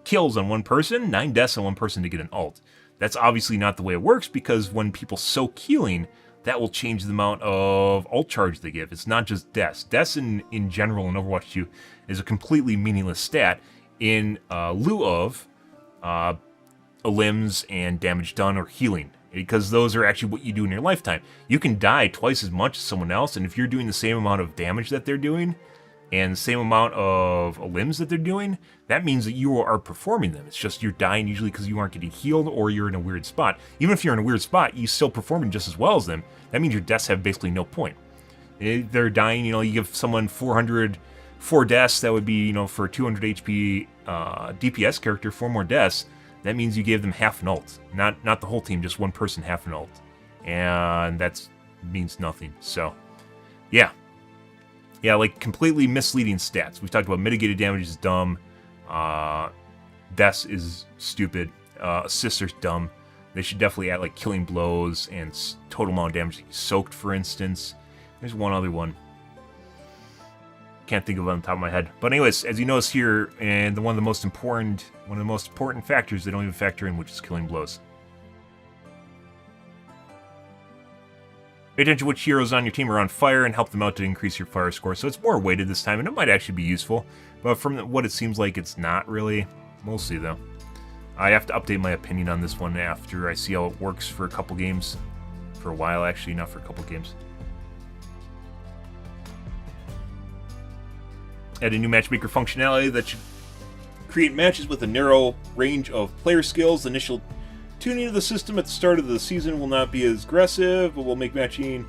kills on one person, 9 deaths on one person to get an alt. That's obviously not the way it works, because when people soak healing, that will change the amount of alt charge they give. It's not just deaths. Deaths in general in Overwatch 2 is a completely meaningless stat in lieu of limbs and damage done or healing, because those are actually what you do in your lifetime. You can die twice as much as someone else, and if you're doing the same amount of damage that they're doing and the same amount of limbs that they're doing, that means that you are performing them. It's just you're dying usually because you aren't getting healed or you're in a weird spot. Even if you're in a weird spot, you're still performing just as well as them. That means your deaths have basically no point. They're dying, you give someone 404 deaths, that would be, for a 200 HP DPS character, 4 more deaths. That means you gave them half an ult. Not the whole team, just one person half an ult. And that means nothing. So, yeah. Yeah, like completely misleading stats. We've talked about mitigated damage is dumb. Deaths is stupid. Assists are dumb. They should definitely add like killing blows and total amount of damage that you soaked, for instance. There's one other one. Can't think of it on the top of my head. But anyways, as you notice here, and one of the most important factors they don't even factor in, which is killing blows. Pay attention to which heroes on your team are on fire and help them out to increase your fire score. So it's more weighted this time, and it might actually be useful. But from what it seems like, it's not really. We'll see, though. I have to update my opinion on this one after I see how it works for a couple games. For a while, actually, not for a couple games. Add a new matchmaker functionality that should create matches with a narrow range of player skills. The initial tuning of the system at the start of the season will not be as aggressive, but will make matching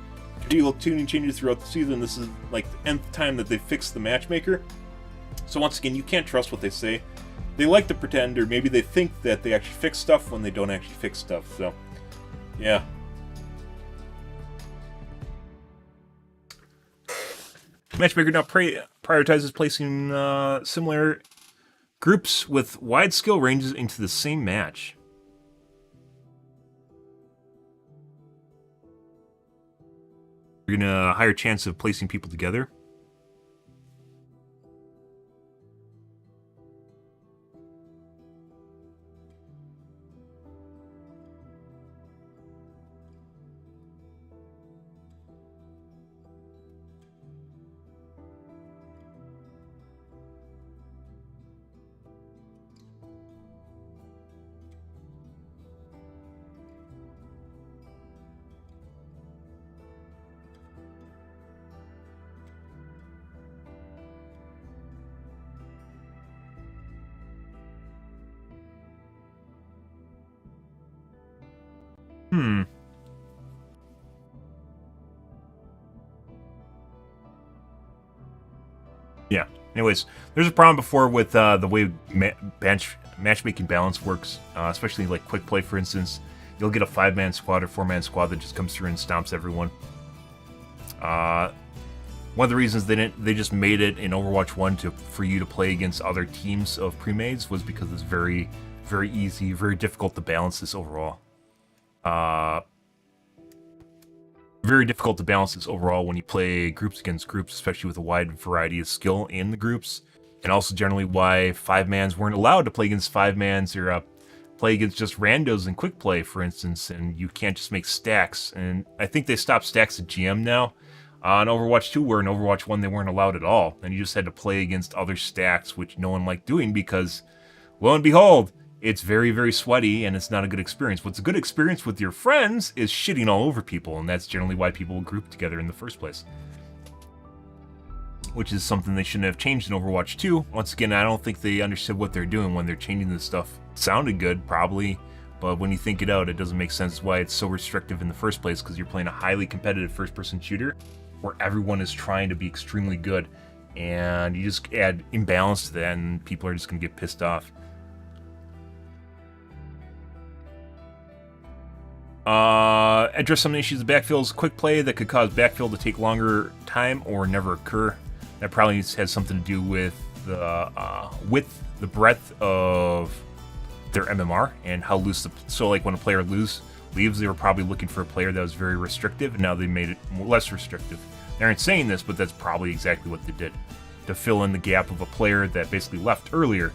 tuning changes throughout the season. This is like the nth time that they fixed the matchmaker. So once again, you can't trust what they say. They like to pretend, or maybe they think that they actually fix stuff when they don't actually fix stuff. So, yeah. Matchmaker now prioritizes placing similar groups with wide skill ranges into the same match. You're going to have a higher chance of placing people together. Yeah. Anyways, there's a problem before with the way matchmaking balance works, especially like quick play, for instance. you'll get a 5-man squad or 4-man squad that just comes through and stomps everyone. One of the reasons they just made it in Overwatch 1 for you to play against other teams of pre-mades was because it's very, very easy, very difficult to balance this overall. Very difficult to balance this overall when you play groups against groups, especially with a wide variety of skill in the groups. And also generally why 5-mans weren't allowed to play against 5-mans or play against just randos in quick play, for instance, and you can't just make stacks. And I think they stopped stacks at GM now. In Overwatch 2, where in Overwatch 1 they weren't allowed at all, and you just had to play against other stacks, which no one liked doing because, lo and behold, it's very, very sweaty and it's not a good experience. What's a good experience with your friends is shitting all over people, and that's generally why people group together in the first place. Which is something they shouldn't have changed in Overwatch 2. Once again, I don't think they understood what they're doing when they're changing this stuff. It sounded good, probably, but when you think it out, it doesn't make sense why it's so restrictive in the first place, because you're playing a highly competitive first-person shooter where everyone is trying to be extremely good, and you just add imbalance to that, and people are just going to get pissed off. Address some issues of backfills. Quick play that could cause backfill to take longer time or never occur. That probably has something to do with the breadth of their MMR and how loose so like when a player leaves, they were probably looking for a player that was very restrictive, and now they made it less restrictive. They aren't saying this, but that's probably exactly what they did to fill in the gap of a player that basically left earlier,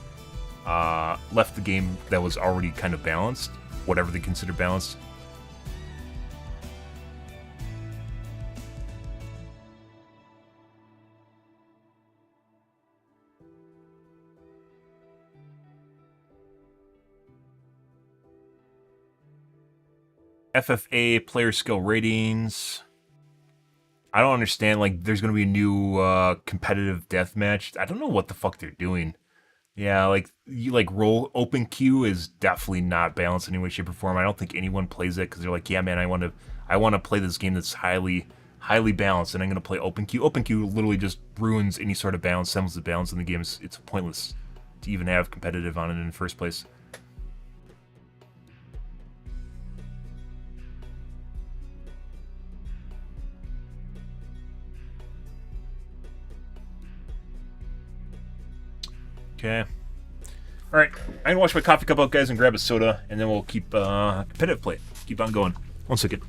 left the game that was already kind of balanced, whatever they consider balanced. FFA player skill ratings. I don't understand. Like, there's gonna be a new competitive deathmatch. I don't know what the fuck they're doing. Yeah, like roll open queue is definitely not balanced in any way, shape, or form. I don't think anyone plays it because they're like, yeah, man, I want to play this game that's highly balanced, and I'm gonna play open queue. Open queue literally just ruins any sort of balance, semblance of balance in the game. It's pointless to even have competitive on it in the first place. Okay. Alright, I'm gonna wash my coffee cup out, guys, and grab a soda, and then we'll keep competitive play. Keep on going. 1 second.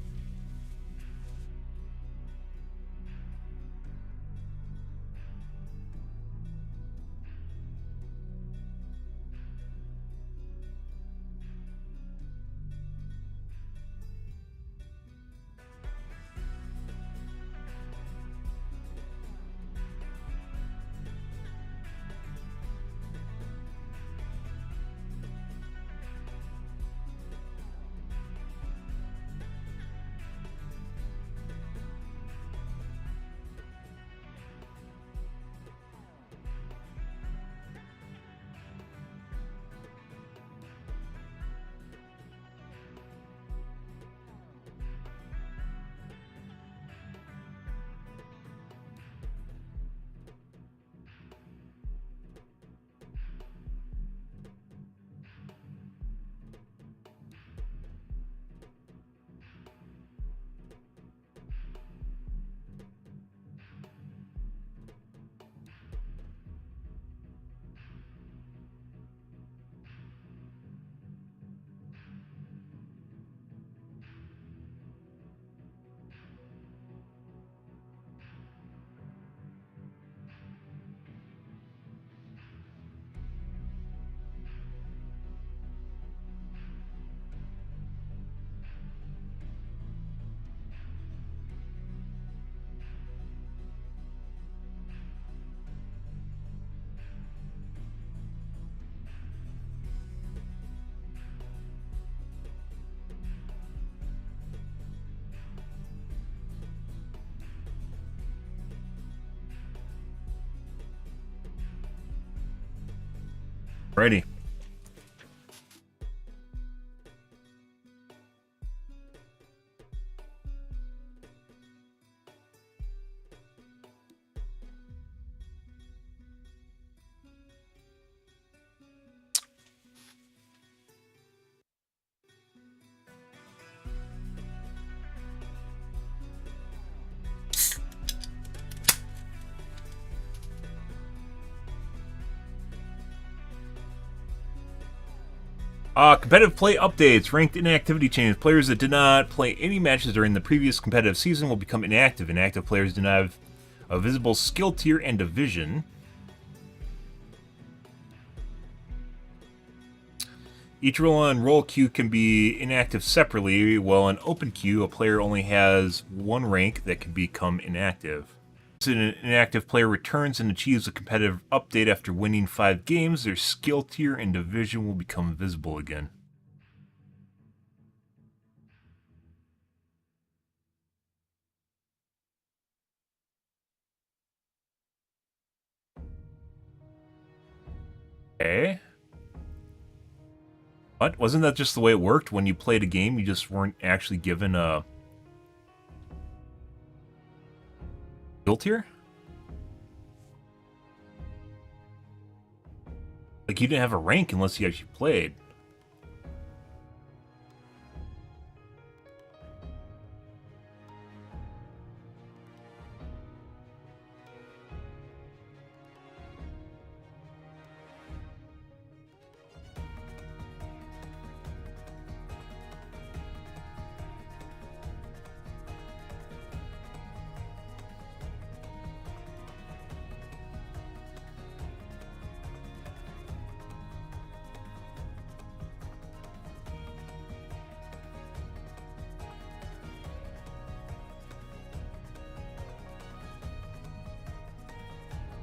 Righty. Competitive play updates. Ranked inactivity changes. Players that did not play any matches during the previous competitive season will become inactive. Inactive players do not have a visible skill tier and division. Each role and role queue can be inactive separately, while in open queue, a player only has one rank that can become inactive. Once an inactive player returns and achieves a competitive update after winning 5 games, their skill tier and division will become visible again. Okay. What? Wasn't that just the way it worked? When you played a game, you just weren't actually given a skill tier? Like, you didn't have a rank unless you actually played.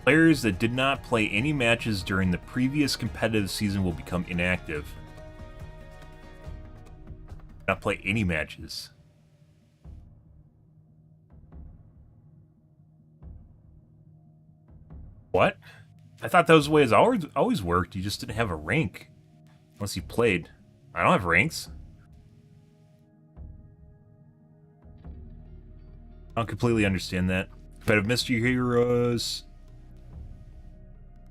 Players that did not play any matches during the previous competitive season will become inactive. Not play any matches. What? I thought that was the way it's always worked. You just didn't have a rank. Unless you played. I don't have ranks. I don't completely understand that. Competitive Mystery Heroes.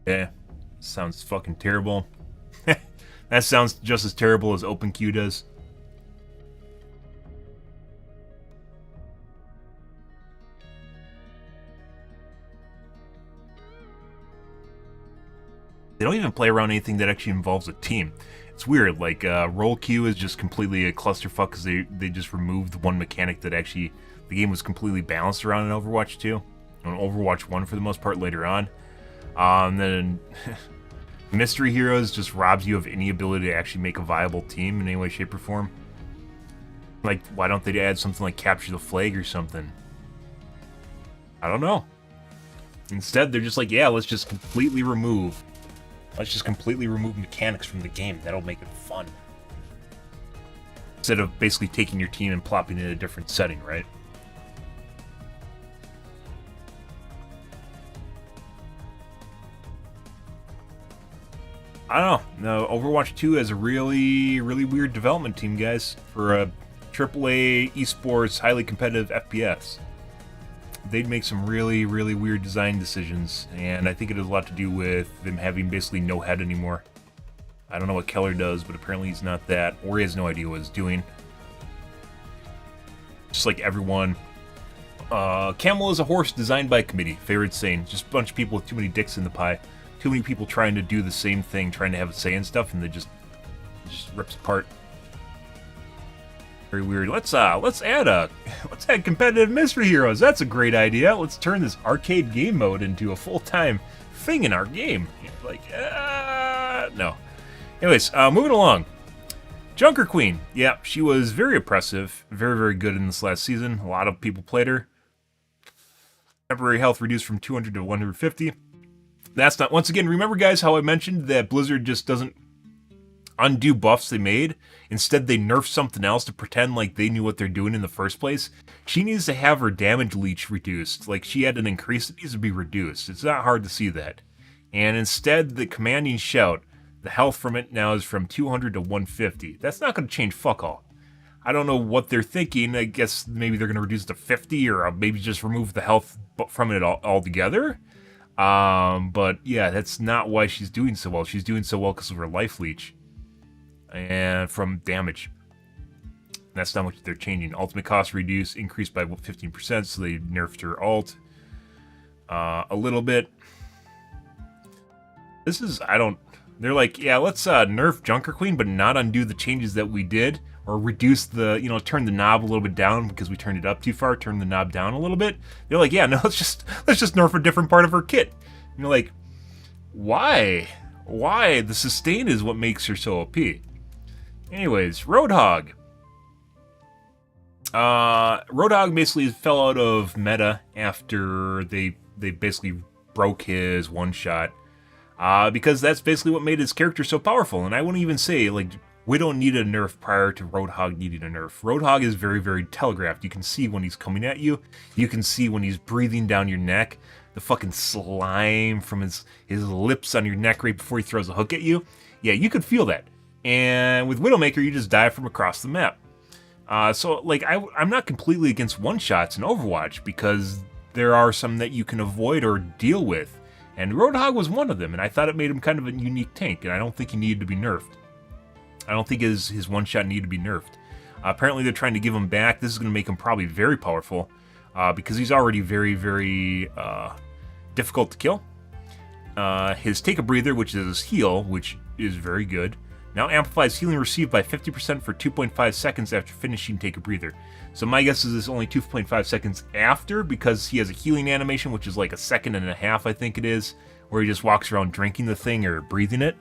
Yeah. Sounds fucking terrible. That sounds just as terrible as OpenQ does. They don't even play around anything that actually involves a team. It's weird, like, roll queue is just completely a clusterfuck because they just removed one mechanic that actually, the game was completely balanced around in Overwatch 2. On Overwatch 1 for the most part later on. Then Mystery Heroes just robs you of any ability to actually make a viable team in any way, shape, or form. Like, why don't they add something like Capture the Flag or something? I don't know. Instead, they're just like, yeah, let's just completely remove mechanics from the game. That'll make it fun. Instead of basically taking your team and plopping it in a different setting, right? I don't know. No, Overwatch 2 has a really, really weird development team, guys, for a AAA esports, highly competitive FPS. They'd make some really, really weird design decisions, and I think it has a lot to do with them having basically no head anymore. I don't know what Keller does, but apparently he's not that, or he has no idea what he's doing. Just like everyone. Camel is a horse designed by committee. Favorite saying. Just a bunch of people with too many dicks in the pie. Too many people trying to do the same thing, trying to have a say in stuff, and they just rips apart. Very weird. Let's add competitive mystery heroes. That's a great idea. Let's turn this arcade game mode into a full-time thing in our game. Like, no. Anyways, moving along. Junker Queen. Yeah, she was very oppressive. Very, very good in this last season. A lot of people played her. Temporary health reduced from 200 to 150. That's not... Once again, remember, guys, how I mentioned that Blizzard just doesn't undo buffs they made? Instead, they nerf something else to pretend like they knew what they're doing in the first place. She needs to have her damage leech reduced. Like, she had an increase, it needs to be reduced. It's not hard to see that. And instead, the commanding shout, the health from it now is from 200 to 150. That's not going to change fuck all. I don't know what they're thinking. I guess maybe they're going to reduce it to 50, or maybe just remove the health from it altogether. But yeah, that's not why she's doing so well. She's doing so well because of her life leech. And from damage. That's not what they're changing. Ultimate cost reduced, increased by 15%, so they nerfed her ult a little bit. This is, I don't They're like, yeah, let's nerf Junker Queen, but not undo the changes that we did, or reduce the, turn the knob a little bit down because we turned it up too far, turn the knob down a little bit. They're like, yeah, no, let's just nerf a different part of her kit. And you're like, why? Why? The sustain is what makes her so OP. Anyways, Roadhog. Roadhog basically fell out of meta after they basically broke his one-shot. Because that's basically what made his character so powerful. And I wouldn't even say, like, Widow needed a nerf prior to Roadhog needing a nerf. Roadhog is very, very telegraphed. You can see when he's coming at you. You can see when he's breathing down your neck. The fucking slime from his lips on your neck right before he throws a hook at you. Yeah, you could feel that. And with Widowmaker, you just dive from across the map. So, like, I'm not completely against one-shots in Overwatch, because there are some that you can avoid or deal with. And Roadhog was one of them, and I thought it made him kind of a unique tank, and I don't think he needed to be nerfed. I don't think his one-shot needed to be nerfed. Apparently they're trying to give him back. This is going to make him probably very powerful, because he's already very, very difficult to kill. His Take a Breather, which is his heal, which is very good, now amplifies healing received by 50% for 2.5 seconds after finishing Take a Breather. So my guess is it's only 2.5 seconds after, because he has a healing animation, which is like a second and a half, I think it is, where he just walks around drinking the thing or breathing it.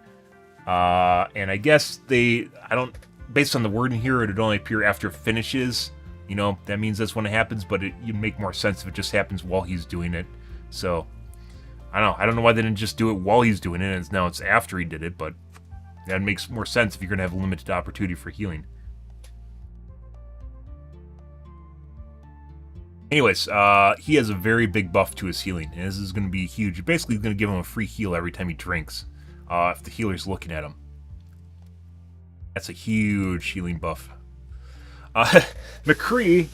And I guess based on the wording here, it'd only appear after it finishes. That means that's when it happens, but you make more sense if it just happens while he's doing it. So, I don't know why they didn't just do it while he's doing it, and now it's after he did it, but that makes more sense if you're going to have a limited opportunity for healing. Anyways, he has a very big buff to his healing, and this is going to be huge. You're basically going to give him a free heal every time he drinks, if the healer's looking at him. That's a huge healing buff. McCree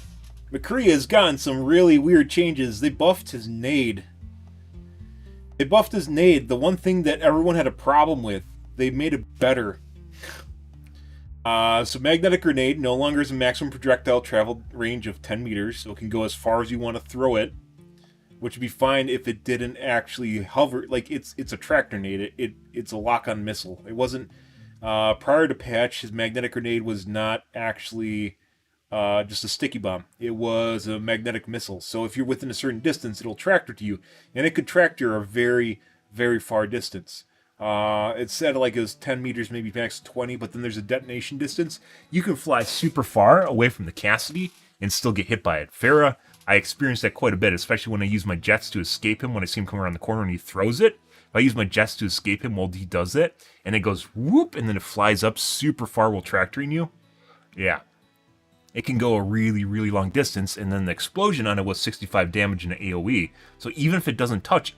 has gotten some really weird changes. They buffed his nade. The one thing that everyone had a problem with, they made it better. So Magnetic Grenade no longer has a maximum projectile travel range of 10 meters, so it can go as far as you want to throw it, which would be fine if it didn't actually hover. Like, it's a tractor nade. It's a lock-on missile. It wasn't prior to patch. His Magnetic Grenade was not actually just a sticky bomb. It was a magnetic missile. So if you're within a certain distance, it'll tractor to you, and it could tractor a very, very far distance. It said like it was 10 meters, maybe max 20, but then there's a detonation distance. You can fly super far away from the Cassidy and still get hit by it. Farah, I experienced that quite a bit, especially when I use my jets to escape him. When I see him come around the corner and he throws it, if I use my jets to escape him while he does it, and it goes whoop, and then it flies up super far while tractoring you. Yeah. It can go a really, really long distance, and then the explosion on it was 65 damage in an AoE. So even if it doesn't touch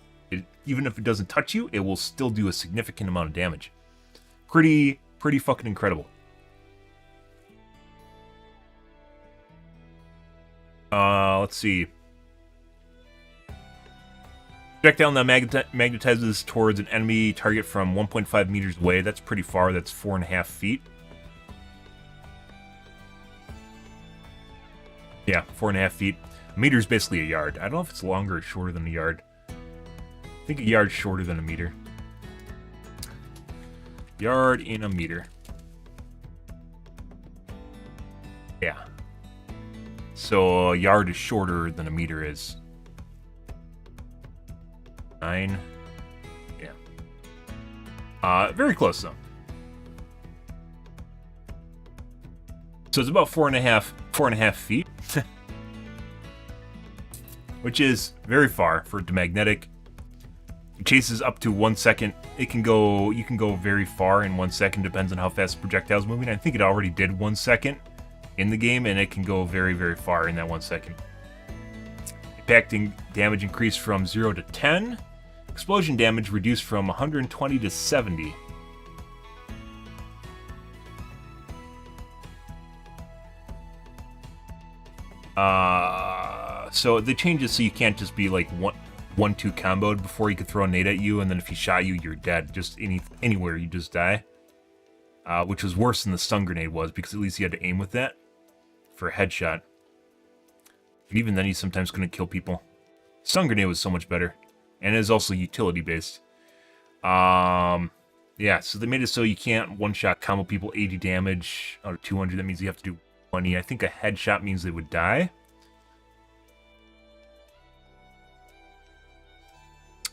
you, it will still do a significant amount of damage. Pretty fucking incredible. Let's see. Projectile now magnetizes towards an enemy target from 1.5 meters away. That's pretty far. That's 4.5 feet. Yeah, 4.5 feet. A meter is basically a yard. I don't know if it's longer or shorter than a yard. I think a yard's shorter than a meter. Yard in a meter. Yeah. So a yard is shorter than a meter is. 9. Yeah. Very close though. So it's about 4.5 feet. Which is very far for magnetic. It chases up to 1 second. You can go very far in 1 second, depends on how fast the projectile's moving. I think it already did 1 second in the game, and it can go very, very far in that 1 second. Impacting damage increased from 0 to 10. Explosion damage reduced from 120 to 70. So they changed it so you can't just be like 1-2 comboed before he could throw a nade at you, and then if he shot you, you're dead. Just anywhere, you just die. Which was worse than the stun grenade was, because at least you had to aim with that for a headshot. And even then, he sometimes couldn't kill people. Stun grenade was so much better, and it is also utility based. Yeah, so they made it so you can't one-shot combo people 80 damage out of 200. That means you have to do 20. I think a headshot means they would die.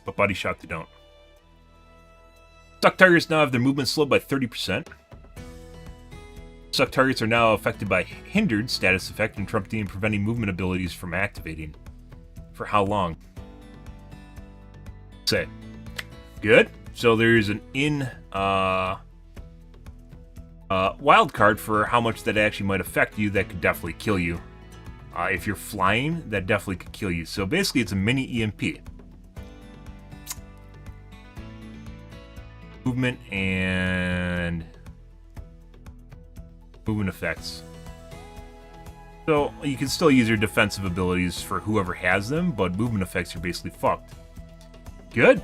But body shot, they don't. Stuck targets now have their movement slowed by 30%. Stuck targets are now affected by hindered status effect, interrupting and preventing movement abilities from activating. For how long? Say. Good. So there's an wild card for how much that actually might affect you that could definitely kill you. If you're flying, that definitely could kill you. So basically it's a mini EMP. Movement and movement effects. So you can still use your defensive abilities for whoever has them, but movement effects are basically fucked. Good.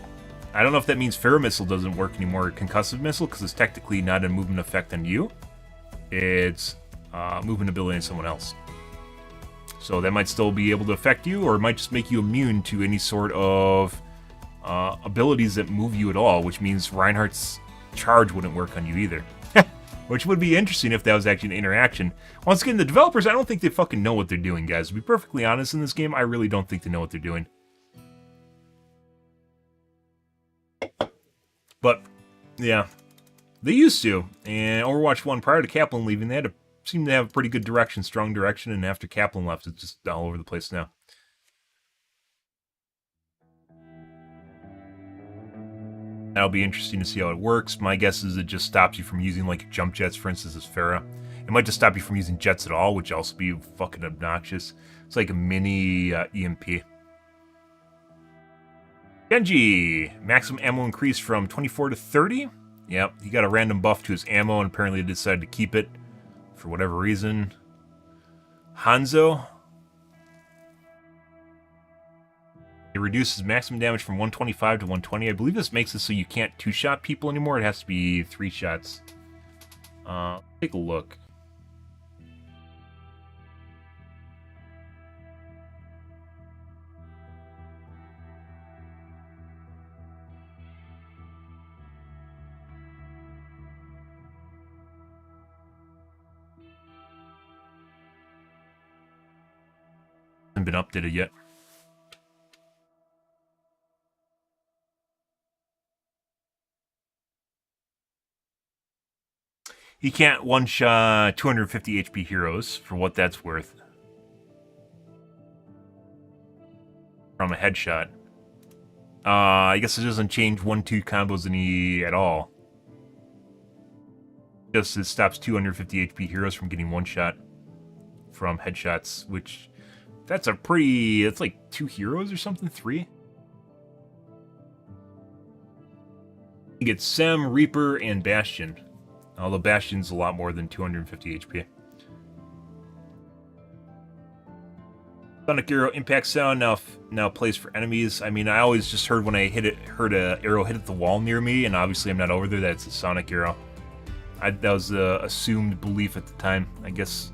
I don't know if that means Ferro Missile doesn't work anymore, or Concussive Missile, because it's technically not a movement effect on you. It's movement ability on someone else. So that might still be able to affect you, or it might just make you immune to any sort of abilities that move you at all, which means Reinhardt's charge wouldn't work on you either. Which would be interesting if that was actually an interaction. Once again, the developers, I don't think they fucking know what they're doing, guys. To be perfectly honest in this game, I really don't think they know what they're doing. But, yeah. They used to. And Overwatch 1, prior to Kaplan leaving, they seemed to have a pretty good direction, strong direction, and after Kaplan left, it's just all over the place now. That'll be interesting to see how it works. My guess is it just stops you from using, like, jump jets, for instance, as Pharah. It might just stop you from using jets at all, which also be fucking obnoxious. It's like a mini EMP. Genji! Maximum ammo increase from 24 to 30. Yep, he got a random buff to his ammo, and apparently decided to keep it for whatever reason. Hanzo. It reduces maximum damage from 125 to 120. I believe this makes it so you can't two-shot people anymore. It has to be 3 shots. Take a look. Hasn't been updated yet. He can't one-shot 250 HP heroes, for what that's worth. From a headshot. I guess it doesn't change 1-2 combos any at all. Just it stops 250 HP heroes from getting one-shot from headshots, which... That's a pretty... It's like 2 heroes or something? 3? You get Sem, Reaper, and Bastion. Although Bastion's a lot more than 250 HP. Sonic Arrow Impact Sound now plays for enemies. I mean, I always just heard when I heard a arrow hit at the wall near me, and obviously I'm not over there, that it's a Sonic Arrow. That was the assumed belief at the time. I guess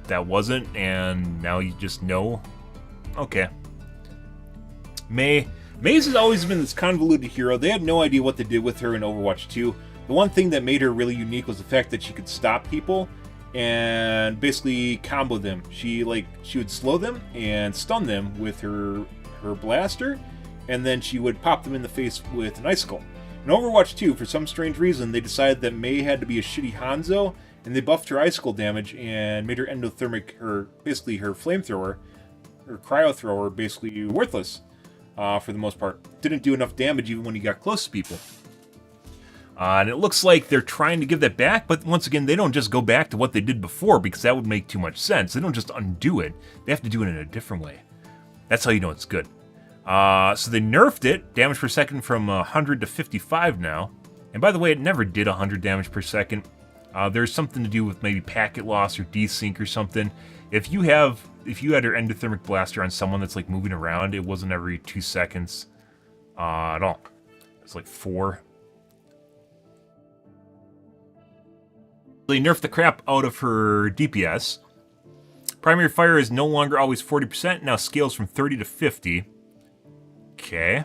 that wasn't, and now you just know. Okay. Maze has always been this convoluted hero. They had no idea what they did with her in Overwatch 2. The one thing that made her really unique was the fact that she could stop people and basically combo them. She would slow them and stun them with her blaster, and then she would pop them in the face with an icicle. In Overwatch 2, for some strange reason, they decided that Mei had to be a shitty Hanzo, and they buffed her icicle damage and made her endothermic, basically her flamethrower, her cryo thrower, basically worthless. For the most part. Didn't do enough damage even when you got close to people. And it looks like they're trying to give that back, but once again, they don't just go back to what they did before, because that would make too much sense. They don't just undo it. They have to do it in a different way. That's how you know it's good. So they nerfed it, damage per second from 100 to 55 now. And by the way, it never did 100 damage per second. There's something to do with maybe packet loss or desync or something. If you had your endothermic blaster on someone that's like moving around, it wasn't every 2 seconds at all. It's like 4. They nerfed the crap out of her DPS. Primary fire is no longer always 40%, now scales from 30 to 50. Okay.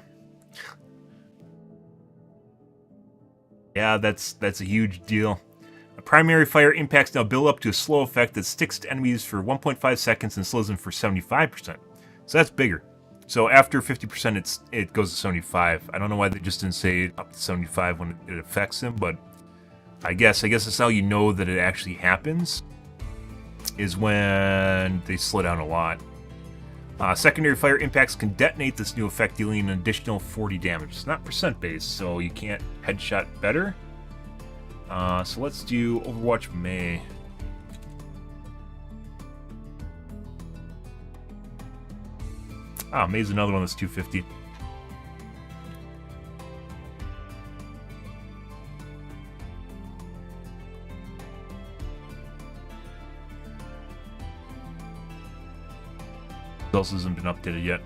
Yeah, that's a huge deal. A primary fire impacts now build up to a slow effect that sticks to enemies for 1.5 seconds and slows them for 75%. So that's bigger. So after 50%, it goes to 75. I don't know why they just didn't say up to 75 when it affects them, but I guess that's how you know that it actually happens, is when they slow down a lot. Secondary fire impacts can detonate this new effect, dealing an additional 40 damage. It's not percent based, so you can't headshot better. So let's do Overwatch May. May's another one that's 250. Else hasn't been updated yet.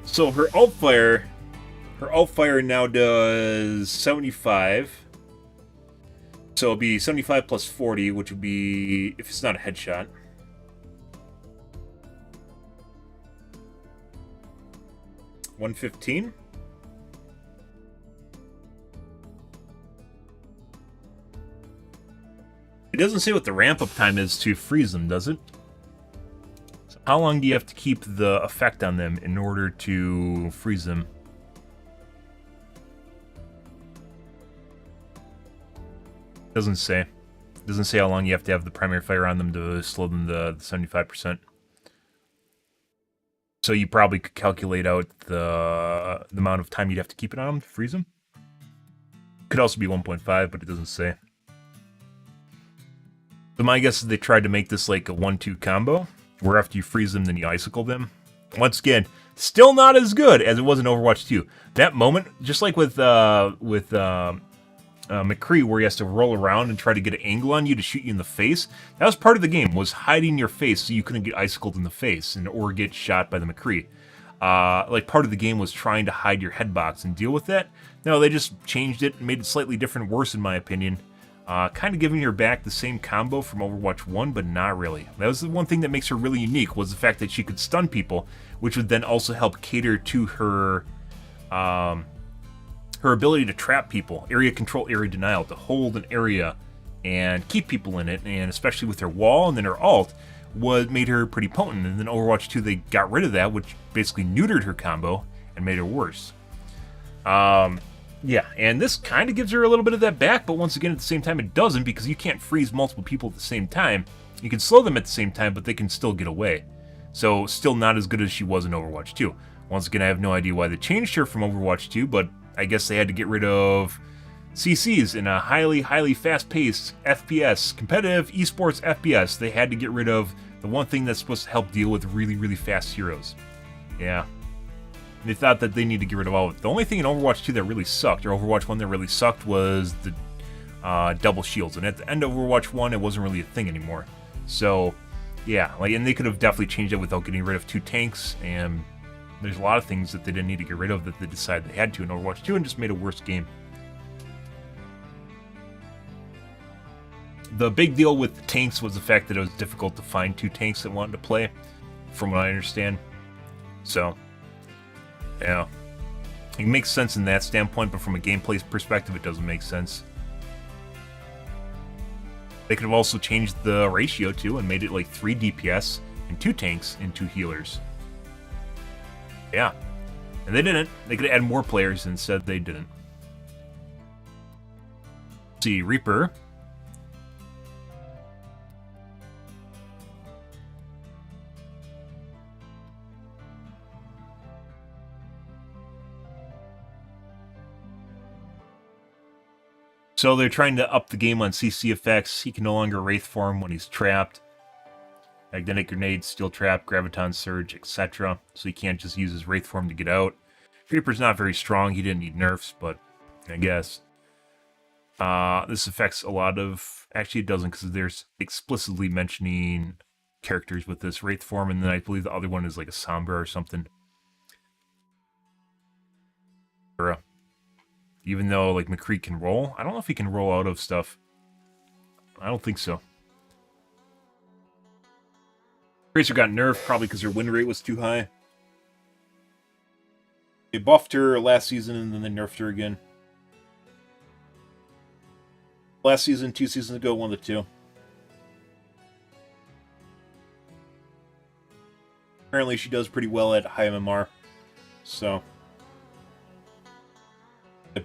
So her alt fire now does 75. So it'll be 75 plus 40, which would be, if it's not a headshot, $115. It doesn't say what the ramp up time is to freeze them, does it? So how long do you have to keep the effect on them in order to freeze them? Doesn't say. Doesn't say how long you have to have the primary fire on them to slow them to 75%. So you probably could calculate out the amount of time you'd have to keep it on them to freeze them. Could also be 1.5, but it doesn't say. So my guess is they tried to make this like a 1-2 combo, where after you freeze them, then you icicle them. Once again, still not as good as it was in Overwatch 2. That moment, just like with McCree, where he has to roll around and try to get an angle on you to shoot you in the face. That was part of the game, was hiding your face so you couldn't get icicled in the face or get shot by the McCree. Like part of the game was trying to hide your headbox and deal with that. No, they just changed it and made it slightly different, worse in my opinion. Kind of giving her back the same combo from Overwatch 1, but not really. That was the one thing that makes her really unique, was the fact that she could stun people, which would then also help cater to her her ability to trap people, area control, area denial, to hold an area and keep people in it, and especially with her wall and then her ult, made her pretty potent. And then Overwatch 2, they got rid of that, which basically neutered her combo and made her worse. Yeah, and this kind of gives her a little bit of that back, but once again, at the same time, it doesn't, because you can't freeze multiple people at the same time. You can slow them at the same time, but they can still get away. So, still not as good as she was in Overwatch 2. Once again, I have no idea why they changed her from Overwatch 2, but I guess they had to get rid of CCs in a highly, highly fast-paced FPS, competitive esports FPS. They had to get rid of the one thing that's supposed to help deal with really, really fast heroes. Yeah. They thought that they need to get rid of all of it. The only thing in Overwatch 2 that really sucked, or Overwatch 1 that really sucked, was the double shields. And at the end of Overwatch 1, it wasn't really a thing anymore. So, yeah, and they could have definitely changed it without getting rid of 2 tanks, and there's a lot of things that they didn't need to get rid of that they decided they had to in Overwatch 2 and just made a worse game. The big deal with the tanks was the fact that it was difficult to find 2 tanks that wanted to play, from what I understand. So, yeah. It makes sense in that standpoint, but from a gameplay perspective, it doesn't make sense. They could have also changed the ratio, too, and made it like 3 DPS and 2 tanks and 2 healers. Yeah. And they didn't. They could add more players, and instead they didn't. Let's see, Reaper. So they're trying to up the game on CC effects. He can no longer Wraith form when he's trapped. Magnetic Grenade, Steel Trap, Graviton Surge, etc. So he can't just use his Wraith form to get out. Reaper's not very strong. He didn't need nerfs, but I guess. This affects a lot of... Actually, it doesn't, because there's explicitly mentioning characters with this Wraith form, and then I believe the other one is like a Sombra or something. Even though, like, McCree can roll. I don't know if he can roll out of stuff. I don't think so. Tracer got nerfed, probably because her win rate was too high. They buffed her last season, and then they nerfed her again. Last season, 2 seasons ago, one of the two. Apparently she does pretty well at high MMR. So,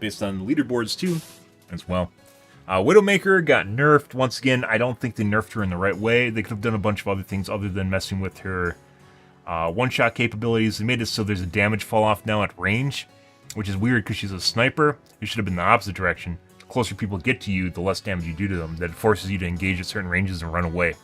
based on leaderboards too, as well. Widowmaker got nerfed. Once again, I don't think they nerfed her in the right way. They could have done a bunch of other things other than messing with her one-shot capabilities. They made it so there's a damage fall-off now at range, which is weird because she's a sniper. It should have been the opposite direction. The closer people get to you, the less damage you do to them. That forces you to engage at certain ranges and run away.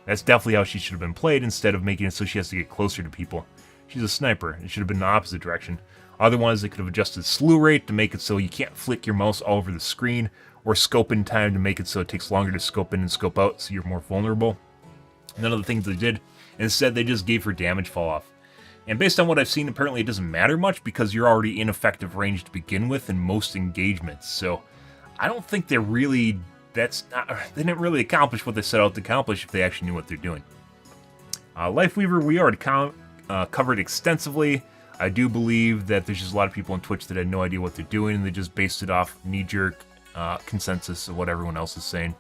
That's definitely how she should have been played, instead of making it so she has to get closer to people. She's a sniper. It should have been the opposite direction. Otherwise, they could have adjusted slew rate to make it so you can't flick your mouse all over the screen, or scope in time to make it so it takes longer to scope in and scope out, so you're more vulnerable. None of the things they did. Instead, they just gave her damage fall off. And based on what I've seen, apparently it doesn't matter much because you're already in effective range to begin with in most engagements. So I don't think they didn't really accomplish what they set out to accomplish if they actually knew what they're doing. Liveweaver, we already covered extensively. I do believe that there's just a lot of people on Twitch that had no idea what they're doing, and they just based it off knee-jerk consensus of what everyone else is saying.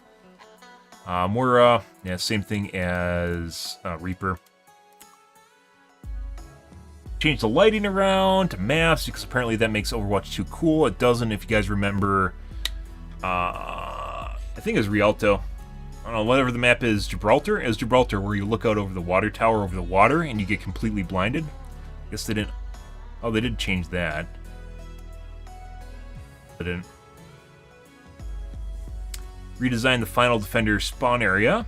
Same thing as Reaper. Change the lighting around to maps because apparently that makes Overwatch 2 cool. It doesn't, if you guys remember, I think it was Rialto. I don't know, whatever the map is, Gibraltar. It was Gibraltar, where you look out over the water tower over the water and you get completely blinded. I guess they didn't. Oh, they did change that. They didn't. Redesign the final defender spawn area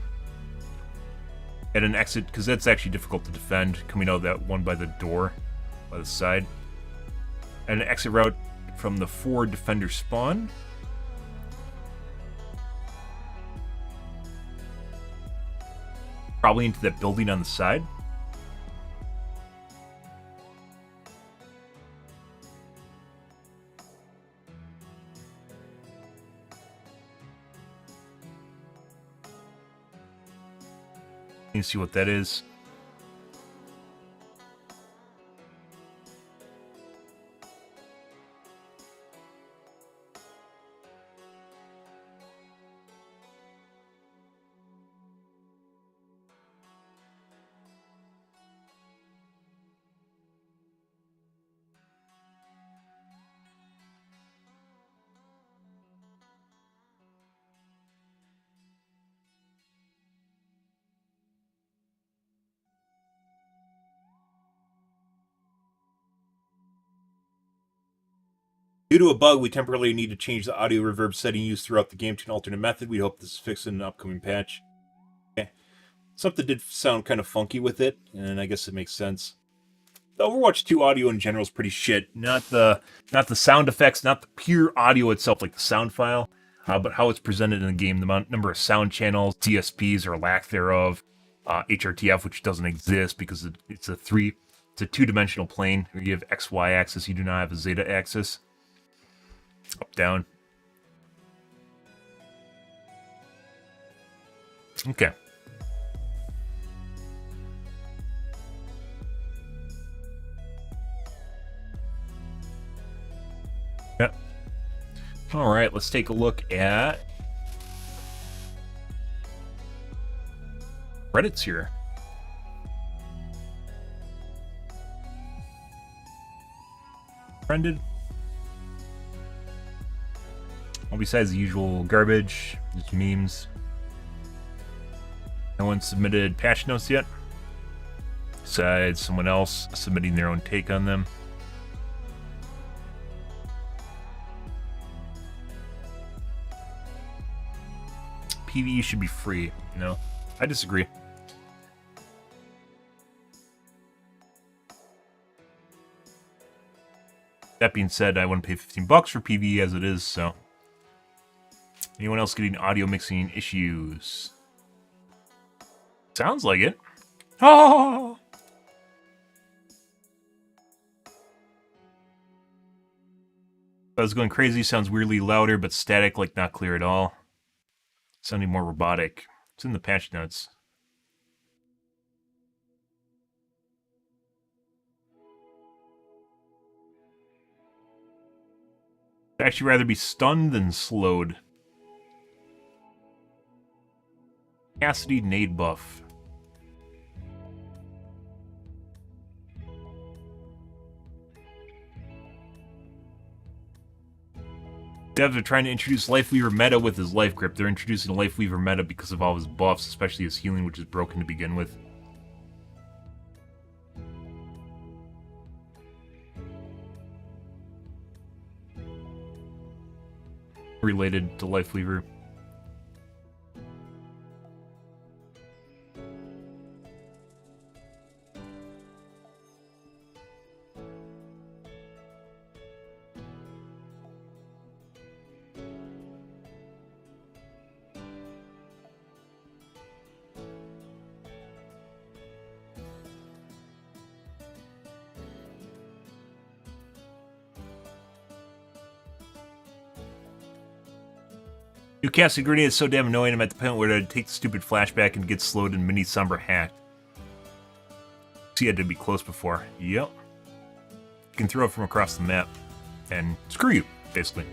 at an exit, because that's actually difficult to defend, coming out of that one by the door, by the side. And an exit route from the forward defender spawn. Probably into that building on the side. You can see what that is. Due to a bug, we temporarily need to change the audio reverb setting used throughout the game to an alternate method. We hope this is fixed in an upcoming patch. Okay. Something did sound kind of funky with it, and I guess it makes sense. The Overwatch 2 audio in general is pretty shit. Not the sound effects, not the pure audio itself, like the sound file, but how it's presented in the game. The number of sound channels, DSPs or lack thereof, HRTF, which doesn't exist because it's a two-dimensional plane. Where you have X-Y axis, you do not have a zeta axis. Up, down. Okay. Yeah. All right, let's take a look at credits here. Trended. Well, besides the usual garbage, just memes. No one submitted patch notes yet. Besides someone else submitting their own take on them. PvE should be free. No, I disagree. That being said, I wouldn't pay $15 for PvE as it is, so. Anyone else getting audio mixing issues? Sounds like it. Oh! I was going crazy. Sounds weirdly louder, but static, like not clear at all. Sounding more robotic. It's in the patch notes. I'd actually rather be stunned than slowed. Cassidy nade buff. Devs are trying to introduce Liveweaver meta with his life grip. They're introducing a Liveweaver meta because of all his buffs, especially his healing, which is broken to begin with. Related to Liveweaver. New casting grenade is so damn annoying. I'm at the point where I'd take the stupid flashback and get slowed and mini somber hacked. See, I had to be close before. Yep. You can throw it from across the map. And screw you, basically.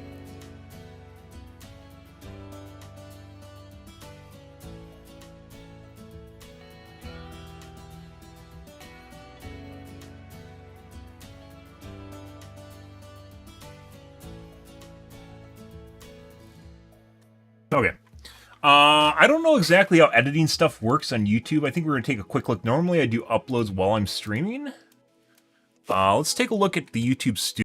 Okay. I don't know exactly how editing stuff works on YouTube. I think we're going to take a quick look. Normally I do uploads while I'm streaming. Let's take a look at the YouTube studio.